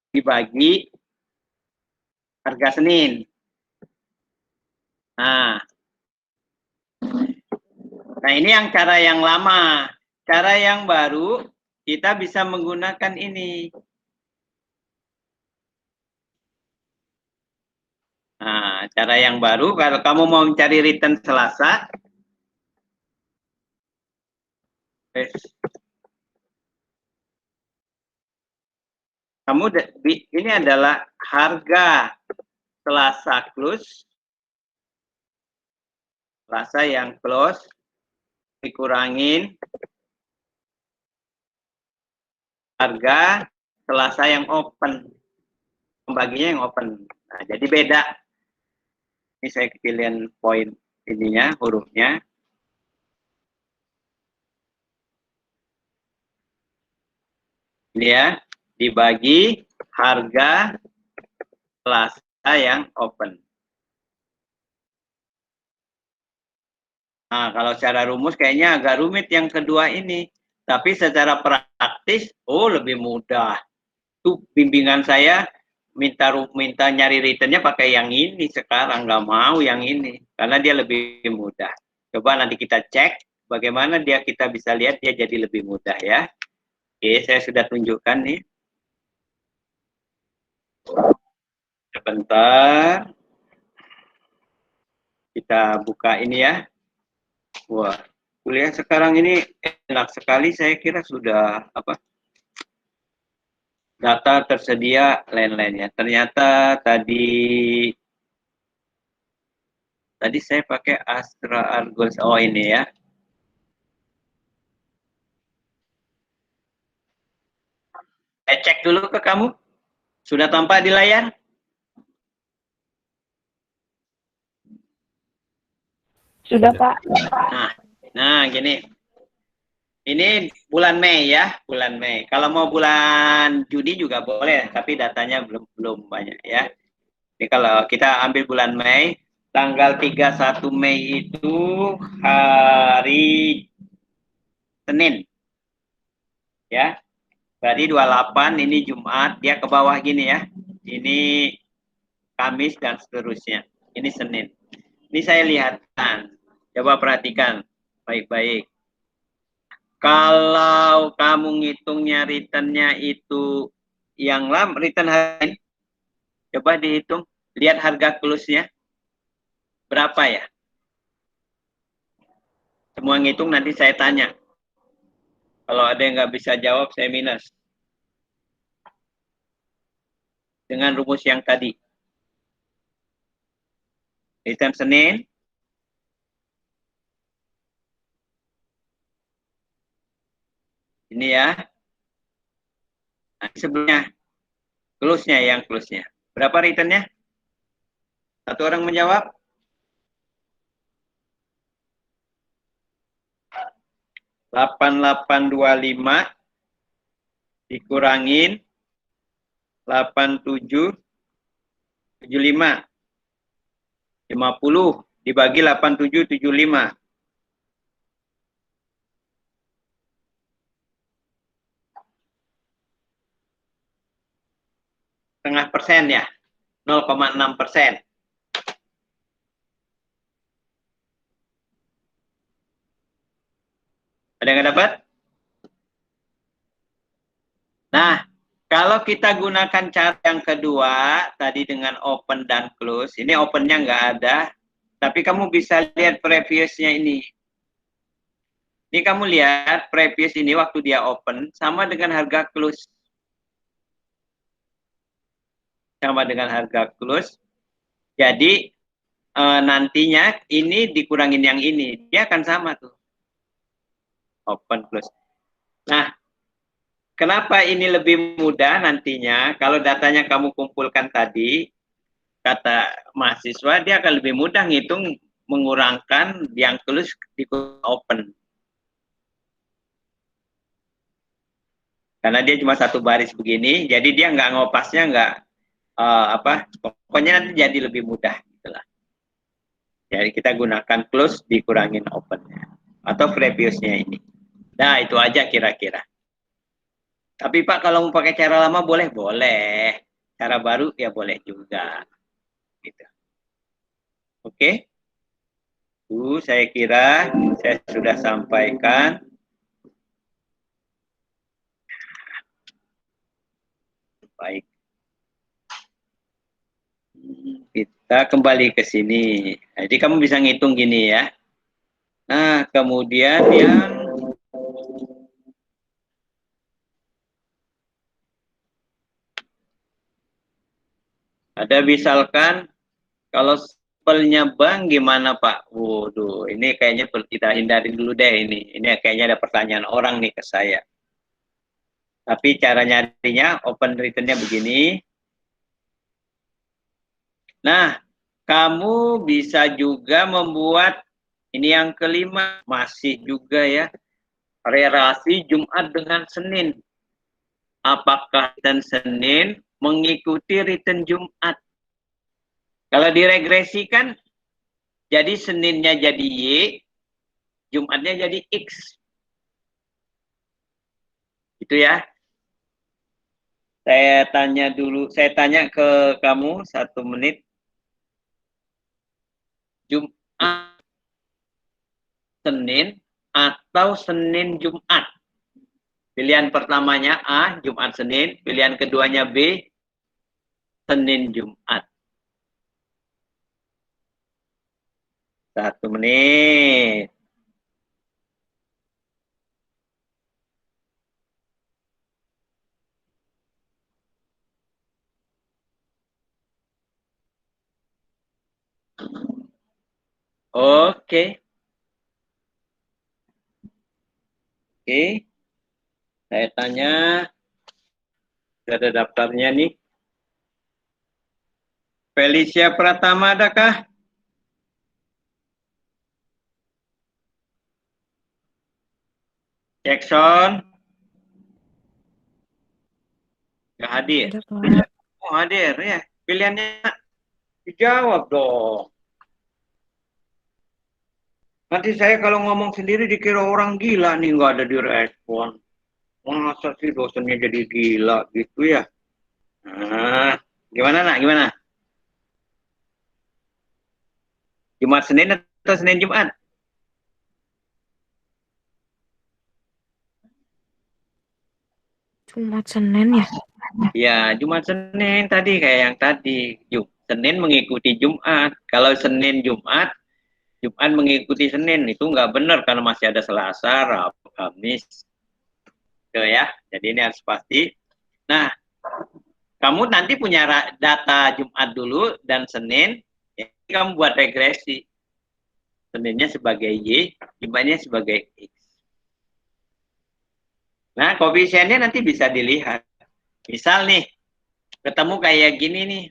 dibagi harga Senin. Nah, ini yang cara yang lama. Cara yang baru, kita bisa menggunakan ini. Nah, cara yang baru, kalau kamu mau mencari return Selasa, ini adalah harga Selasa close, Selasa yang close dikurangin harga Selasa yang open, pembaginya yang open. Nah, jadi beda. Ini saya kecilin poin ininya, hurufnya. Ini ya, dibagi harga Selasa yang open. Nah, kalau secara rumus kayaknya agak rumit yang kedua ini. Tapi secara praktis, lebih mudah. Tuh bimbingan saya minta nyari returnnya pakai yang ini sekarang, nggak mau yang ini. Karena dia lebih mudah. Coba nanti kita cek bagaimana kita bisa lihat dia jadi lebih mudah ya. Oke, saya sudah tunjukkan nih. Sebentar. Kita buka ini ya. Wah, kuliah sekarang ini enak sekali, saya kira sudah data tersedia lain-lainnya. Ternyata tadi saya pakai Astra Argos. Oh, ini ya. Saya cek dulu ke kamu. Sudah tampak di layar? Sudah, Pak. Nah, gini. Ini bulan Mei ya, bulan Mei. Kalau mau bulan Juni juga boleh, tapi datanya belum banyak ya. Ini kalau kita ambil bulan Mei, tanggal 31 Mei itu hari Senin. Ya. Berarti 28 ini Jumat, dia ke bawah gini ya. Ini Kamis dan seterusnya. Ini Senin. Ini saya lihatkan. Coba perhatikan baik-baik. Kalau kamu ngitungnya returnnya itu yang lama, return hari ini, coba dihitung, lihat harga close-nya berapa ya. Semua ngitung nanti saya tanya. Kalau ada yang nggak bisa jawab, saya minus. Dengan rumus yang tadi. Return Senin. Ini ya. Nah, sebelumnya. Close-nya yang close-nya. Berapa returnnya? Satu orang menjawab. 8825 dikurangin 8775. 50 dibagi 8775. Setengah persen ya. 0,6%. Ada yang dapat? Nah, kalau kita gunakan cara yang kedua, tadi dengan open dan close, ini opennya nggak ada, tapi kamu bisa lihat previousnya ini. Ini kamu lihat previous ini waktu dia open, sama dengan harga close. Sama dengan harga close. Jadi, nantinya ini dikurangin yang ini, dia akan sama tuh. Open close. Nah, kenapa ini lebih mudah nantinya? Kalau datanya kamu kumpulkan tadi, kata mahasiswa, dia akan lebih mudah ngitung mengurangkan yang close di open. Karena dia cuma satu baris begini, jadi dia nggak ngopasnya nggak pokoknya nanti jadi lebih mudah gitulah. Jadi kita gunakan close dikurangin opennya atau previousnya ini. Nah, itu aja kira-kira. Tapi Pak, kalau mau pakai cara lama boleh? Boleh. Cara baru ya boleh juga. Gitu. Oke? Saya kira saya sudah sampaikan. Baik. Kita kembali ke sini. Jadi kamu bisa ngitung gini ya. Nah, kemudian yang ada misalkan kalau sampelnya bank gimana Pak? Waduh, ini kayaknya kita hindari dulu deh ini. Ini kayaknya ada pertanyaan orang nih ke saya. Tapi cara nyarinya open returnnya begini. Nah, kamu bisa juga membuat ini yang kelima masih juga ya. Relasi Jumat dengan Senin. Apakah return Senin mengikuti return Jumat? Kalau diregresikan, jadi Seninnya jadi Y, Jumatnya jadi X. Itu ya. Saya tanya ke kamu 1 menit. Jumat, Senin, atau Senin Jumat? Pilihan pertamanya A, Jumat Senin. Pilihan keduanya B, Senin Jumat. 1 menit. Oke. Oke. Saya tanya, ada daftarnya nih. Felicia Pratama adakah? Jackson? Nggak hadir. Ada, Pak. Oh, hadir ya. Pilihannya dijawab dong. Nanti saya kalau ngomong sendiri dikira orang gila nih, nggak ada direspon. Masa sih dosennya jadi gila gitu ya? Nah, gimana nak? Gimana? Jumat Senin atau Senin Jumat? Jumat Senin ya? Ya, Jumat Senin tadi kayak yang tadi. Senin mengikuti Jumat. Kalau Senin Jumat, Jumat mengikuti Senin. Itu nggak benar karena masih ada Selasa, Rabu, Kamis. Gitu ya. Jadi ini harus pasti. Nah, kamu nanti punya data Jumat dulu dan Senin, ya, kamu buat regresi. Seninnya sebagai Y, Jumatnya sebagai X. Nah, koefisiennya nanti bisa dilihat. Misal nih, ketemu kayak gini nih.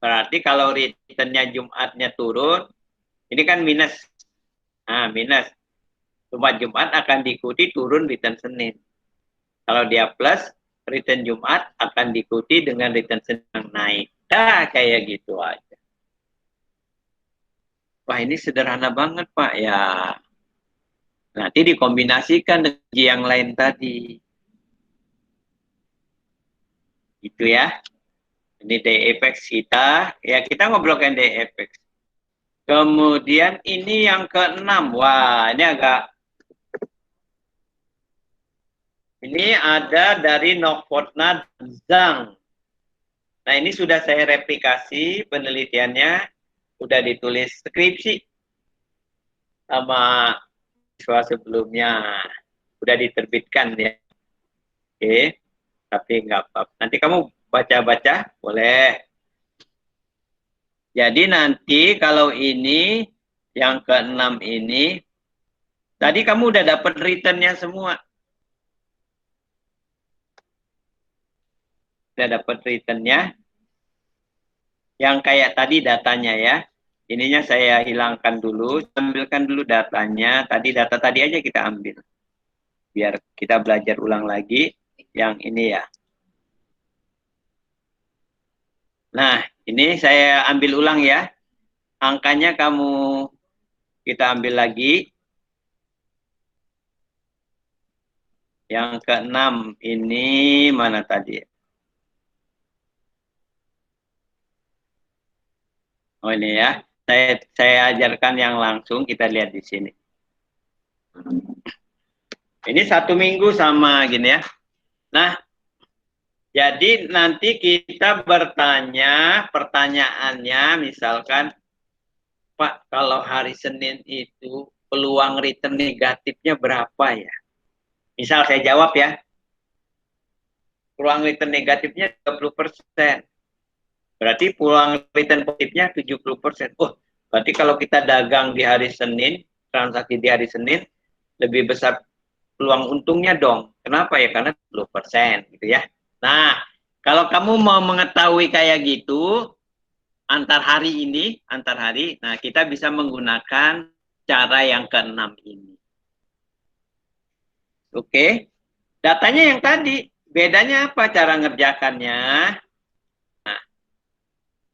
Berarti kalau returnnya Jumatnya turun, ini kan minus. Nah, minus. Jumat akan diikuti turun return Senin. Kalau dia plus, return Jumat akan diikuti dengan return Senin yang naik. Nah, kayak gitu aja. Wah, ini sederhana banget, Pak. Ya, nanti dikombinasikan dengan yang lain tadi. Gitu ya. Ini DFX kita. Ya, kita ngobrolkan DFX. Kemudian ini yang keenam. Wah, ini agak... Ini ada dari Novotna Zhang. Nah, ini sudah saya replikasi penelitiannya. Sudah ditulis skripsi sama siswa sebelumnya. Sudah diterbitkan ya. Oke, tapi nggak apa-apa. Nanti kamu baca-baca, boleh. Jadi nanti kalau ini, yang keenam ini, tadi kamu udah dapat returnnya semua. Udah dapat returnnya. Yang kayak tadi datanya ya. Ininya saya hilangkan dulu, ambilkan dulu datanya. Tadi data tadi aja kita ambil. Biar kita belajar ulang lagi yang ini ya. Nah, ini saya ambil ulang ya. Angkanya kita ambil lagi. Yang keenam ini mana tadi? Oh ini ya. Saya ajarkan yang langsung, kita lihat di sini. Ini 1 minggu sama gini ya. Nah, jadi nanti kita bertanya, pertanyaannya misalkan, Pak, kalau hari Senin itu peluang return negatifnya berapa ya? Misal saya jawab ya, peluang return negatifnya 30%. Berarti peluang return positifnya 70%. Oh, berarti kalau kita dagang di hari Senin, transaksi di hari Senin, lebih besar peluang untungnya dong. Kenapa ya? Karena 10% gitu ya. Nah, kalau kamu mau mengetahui kayak gitu, antar hari, nah kita bisa menggunakan cara yang keenam ini. Oke, datanya yang tadi, bedanya apa cara ngerjakannya? Nah,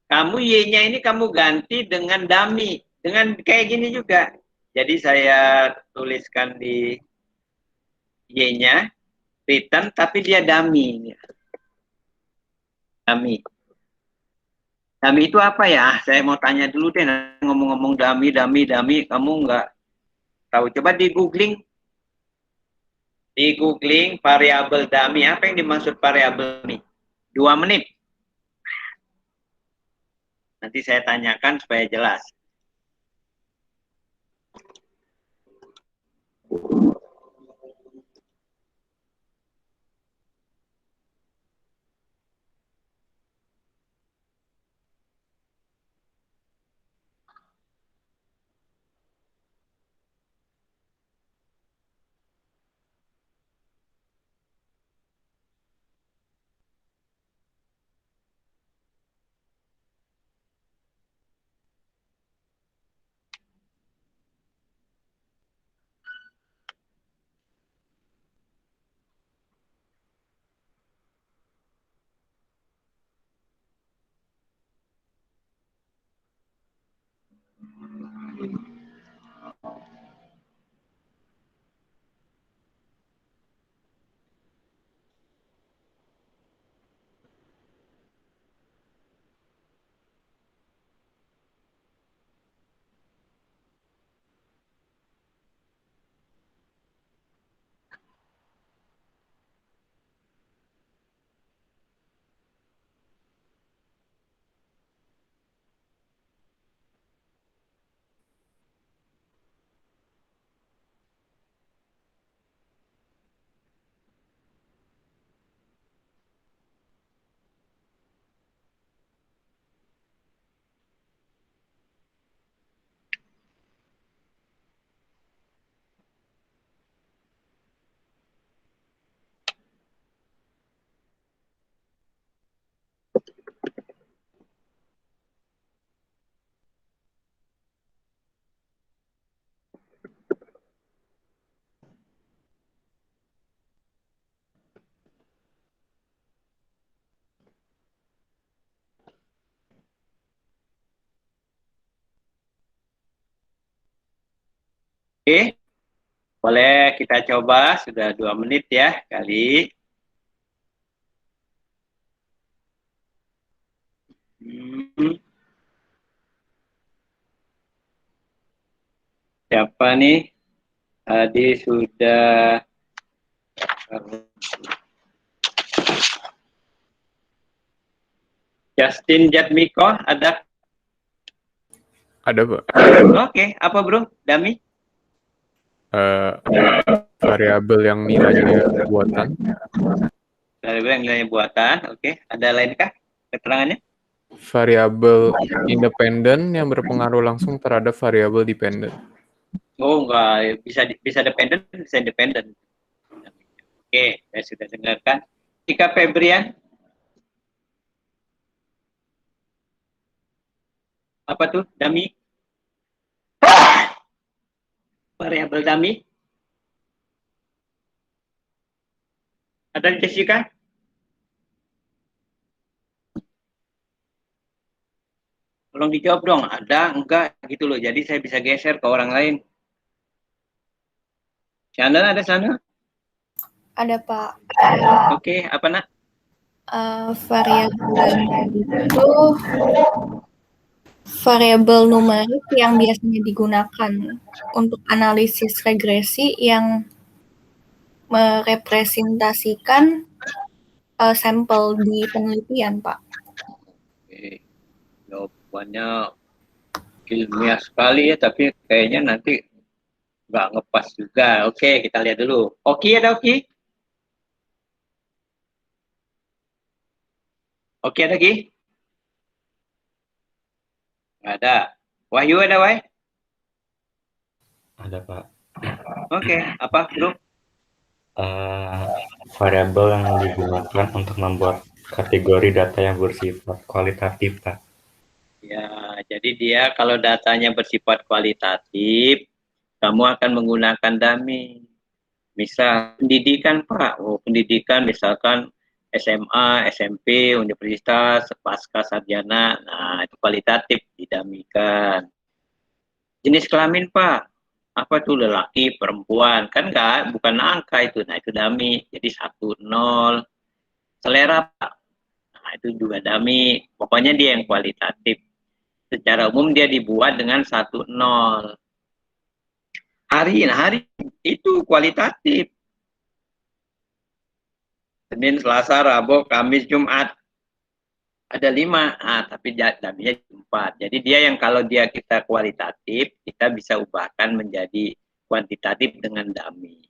kamu Y-nya ini kamu ganti dengan dummy, dengan kayak gini juga. Jadi saya tuliskan di Y-nya, return, tapi dia dummy. Dummy. Dummy itu apa ya? Saya mau tanya dulu deh, ngomong-ngomong dummy, kamu nggak tahu. Coba di googling. Di googling variabel dummy. Apa yang dimaksud variabel dummy? 2 menit. Nanti saya tanyakan supaya jelas. Oke, boleh kita coba, sudah 2 menit ya kali. Siapa nih? Tadi sudah Justin Jatmiko, ada? Ada, Pak. Oke, apa bro? Dami? Variabel yang nilainya buatan. Variabel yang nilainya buatan, oke. Ada lainkah keterangannya? Variabel independen yang berpengaruh langsung terhadap variabel dependen. Oh enggak, bisa dependen, bisa independen. Oke, saya sudah dengarkan. Ika Febrian? Apa tuh, Dami? Variabel Dami? Ada Jessica? Tolong dijawab dong, ada, enggak, gitu loh. Jadi saya bisa geser ke orang lain. Chandra ada sana? Ada Pak. Oke, apa nak? Variabel itu variabel numerik yang biasanya digunakan untuk analisis regresi yang merepresentasikan sampel di penelitian, Pak. Oke, jawabannya ilmiah sekali ya, tapi kayaknya nanti nggak ngepas juga. Oke, kita lihat dulu. Oki ada Oki? Oki ada Ki? Nggak ada. Wahyu ada Wahyu? Ada, Pak. Oke, apa bro? Variabel yang digunakan untuk membuat kategori data yang bersifat kualitatif, Pak. Ya, jadi dia kalau datanya bersifat kualitatif, kamu akan menggunakan dummy. Misal pendidikan Pak, pendidikan misalkan SMA, SMP, universitas, pasca sarjana, nah itu kualitatif didamikan. Jenis kelamin Pak, apa tuh lelaki, perempuan, kan enggak, bukan angka itu, nah itu dummy, jadi 1, 0. Selera Pak, nah itu juga dummy, pokoknya dia yang kualitatif. Secara umum dia dibuat dengan 1, 0. Hari itu kualitatif. Senin, Selasa, Rabu, Kamis, Jumat. Ada 5, tapi daminya 4. Jadi dia yang kalau dia kita kualitatif, kita bisa ubahkan menjadi kuantitatif dengan dami.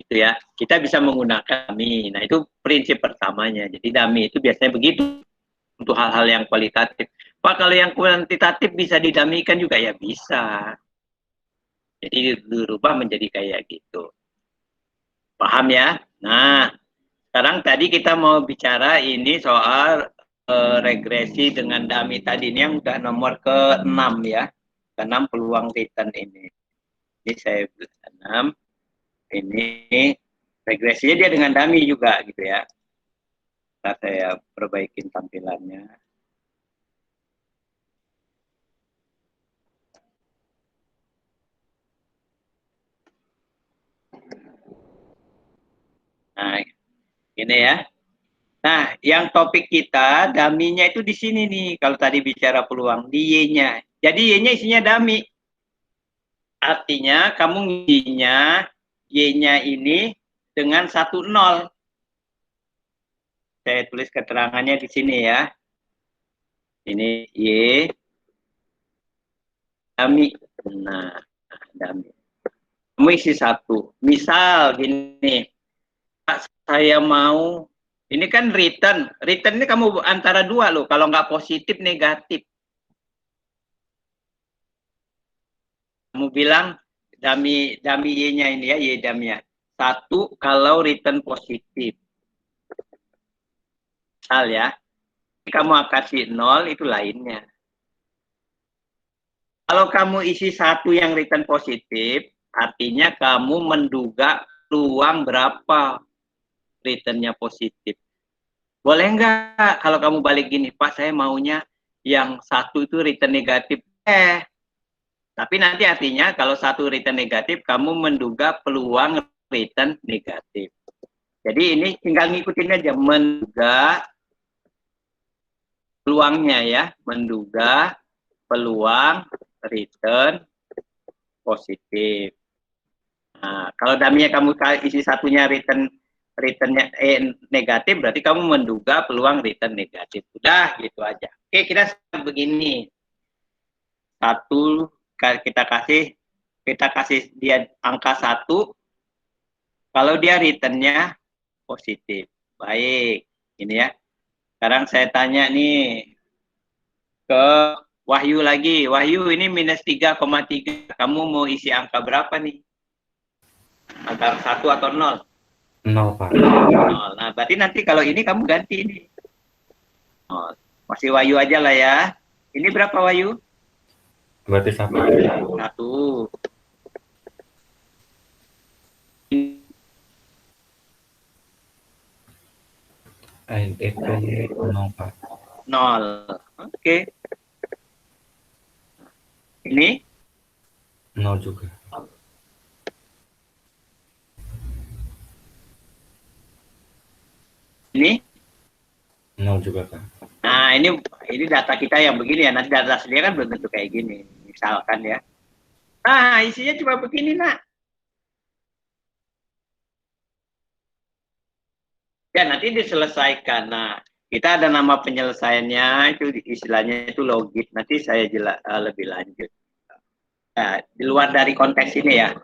Itu ya, kita bisa menggunakan dami. Nah itu prinsip pertamanya. Jadi dami itu biasanya begitu untuk hal-hal yang kualitatif. Pak, kalau yang kuantitatif bisa didamikan juga ya bisa. Jadi dirubah menjadi kayak gitu. Paham ya? Nah, sekarang tadi kita mau bicara ini soal regresi dengan dummy tadi. Ini yang udah nomor ke-6 ya. Ke-6 peluang return ini. Ini saya 6. Ini regresinya dia dengan dummy juga gitu ya. Ntar saya perbaikin tampilannya. Nah, ini ya. Nah, yang topik kita, dummy-nya itu di sini nih. Kalau tadi bicara peluang, di Y-nya. Jadi Y-nya isinya dummy. Artinya, kamu ngisinya Y-nya ini dengan 1, 0. Saya tulis keterangannya di sini ya. Ini Y, dummy. Nah, dummy. Kamu isi 1. Misal gini, saya mau, ini kan return. Return ini kamu antara 2 loh. Kalau nggak positif, negatif. Kamu bilang dummy Y-nya ini ya, Y dummy-nya. 1 kalau return positif. Misal ya. Kamu kasih 0 itu lainnya. Kalau kamu isi 1 yang return positif, artinya kamu menduga peluang berapa returnnya positif. Boleh nggak kalau kamu balik gini, Pak, saya maunya yang 1 itu return negatif. Tapi nanti artinya kalau satu return negatif, kamu menduga peluang return negatif. Jadi ini tinggal ngikutin aja, menduga peluangnya ya, menduga peluang return positif. Nah, kalau daminya kamu isi satunya returnnya negatif, berarti kamu menduga peluang return negatif. Udah gitu aja. Oke, kita begini. Satu kita kasih dia angka 1, kalau dia returnnya positif. Baik, ini ya. Sekarang saya tanya nih ke Wahyu lagi. Wahyu, ini minus 3,3. Kamu mau isi angka berapa nih? Antara 1 atau 0? 0, Pak. 0. Nah, berarti nanti kalau ini kamu ganti ini. Oh, masih Wahyu aja lah ya. Ini berapa Wahyu? Berarti 1. 1. Itu 0, Pak. 0. Oke. Ini 0 juga. ini 0 juga, Pak. nah ini data kita yang begini ya. Nanti data sendiri kan belum tentu kayak gini. Misalkan ya. Nah, isinya cuma begini, nak. Ya, nanti diselesaikan. Nah, kita ada nama penyelesaiannya, itu istilahnya itu logik. Nanti saya lebih lanjut. Nah, di luar dari konteks ini ya.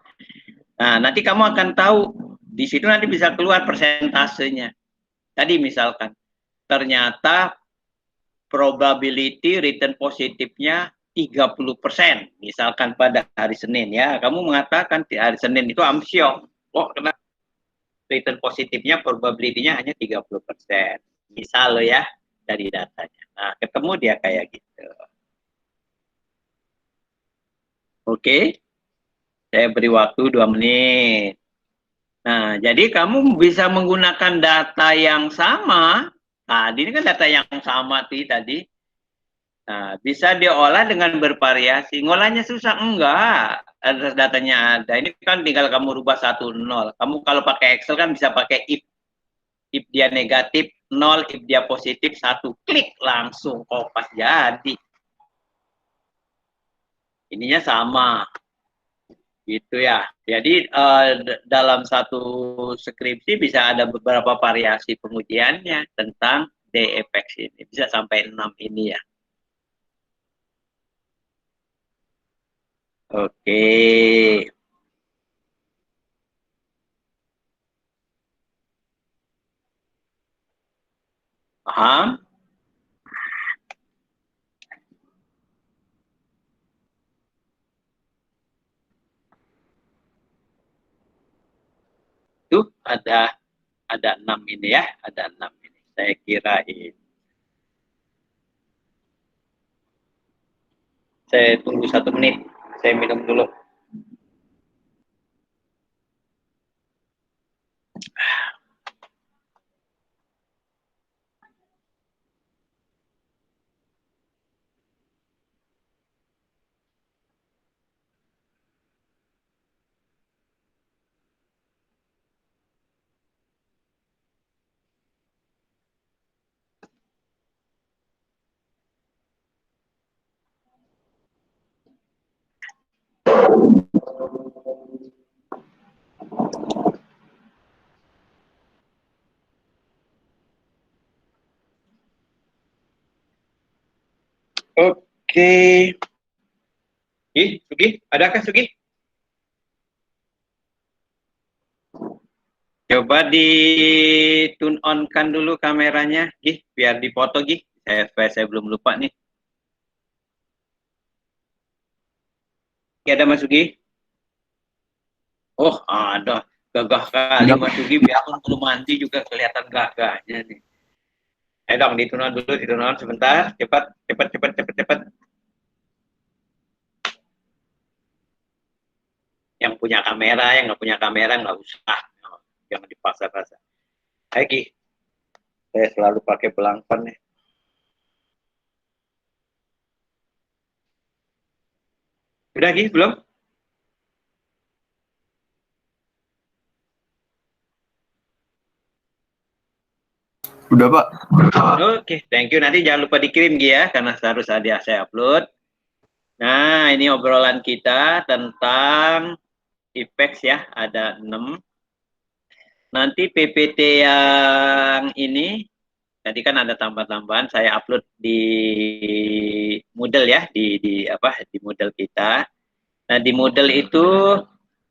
Nah, nanti kamu akan tahu, di situ nanti bisa keluar persentasenya. Tadi misalkan, ternyata probability return positifnya 30%. Misalkan pada hari Senin ya. Kamu mengatakan di hari Senin itu amsyong. Oh, kenapa? Return positifnya probability-nya hanya 30%. Misal lo ya, dari datanya. Nah, ketemu dia kayak gitu. Oke. Saya beri waktu 2 menit. Nah, jadi kamu bisa menggunakan data yang sama. Tadi ini kan data yang sama tadi. Nah, bisa diolah dengan bervariasi. Ngolahnya susah? Enggak. Datanya ada. Ini kan tinggal kamu rubah 1, 0. Kamu kalau pakai Excel kan bisa pakai if. If dia negatif 0, if dia positif 1. Klik langsung. Kopas jadi. Ininya sama. Gitu ya. Jadi dalam satu skripsi bisa ada beberapa variasi pengujiannya tentang DFX ini. Bisa sampai 6 ini ya. Oke. Paham? Tuh ada 6 ini ya, ada 6 ini. Saya kirain. Saya tunggu 1 menit. Saya minum dulu. Oke. Sugi, adakah Sugi? Coba di tune on kan dulu kameranya, biar dipoto saya belum lupa nih. Ada Mas Sugi? Oh, ada. Gagah kali Mas Sugi, biarpun belum mandi juga kelihatan gagahnya nih. Dong, di tune on dulu, di tune on sebentar. Cepat. Yang punya kamera, yang nggak punya kamera nggak usah. Jangan dipaksa-paksa. Lagi, saya selalu pakai pelangpan nih. Udah Gi, belum? Udah, Pak. Oke, thank you. Nanti jangan lupa dikirim Gi ya, karena harus ada saya upload. Nah, ini obrolan kita tentang IPEX ya, ada 6. Nanti PPT yang ini, tadi kan ada tambahan-tambahan, saya upload di Moodle ya, di Moodle kita. Nah, di Moodle itu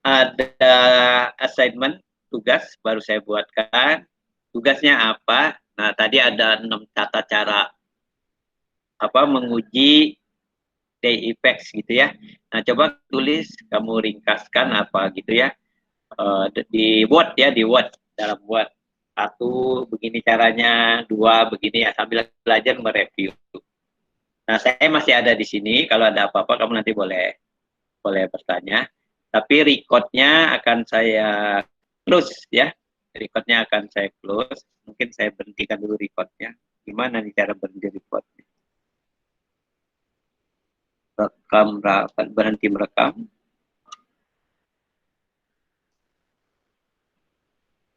ada assignment, tugas, baru saya buatkan. Tugasnya apa? Nah, tadi ada 6 tata cara menguji DIPEX gitu ya. Nah, coba tulis, kamu ringkaskan apa gitu ya. Di Word ya, di Word, dalam Word. 1, begini caranya, 2, begini ya, sambil belajar mereview. Nah, saya masih ada di sini, kalau ada apa-apa kamu nanti boleh bertanya. Tapi recordnya akan saya close ya. Recordnya akan saya close. Mungkin saya berhentikan dulu recordnya. Gimana nih cara berhenti recordnya? Rekam, berhenti merekam.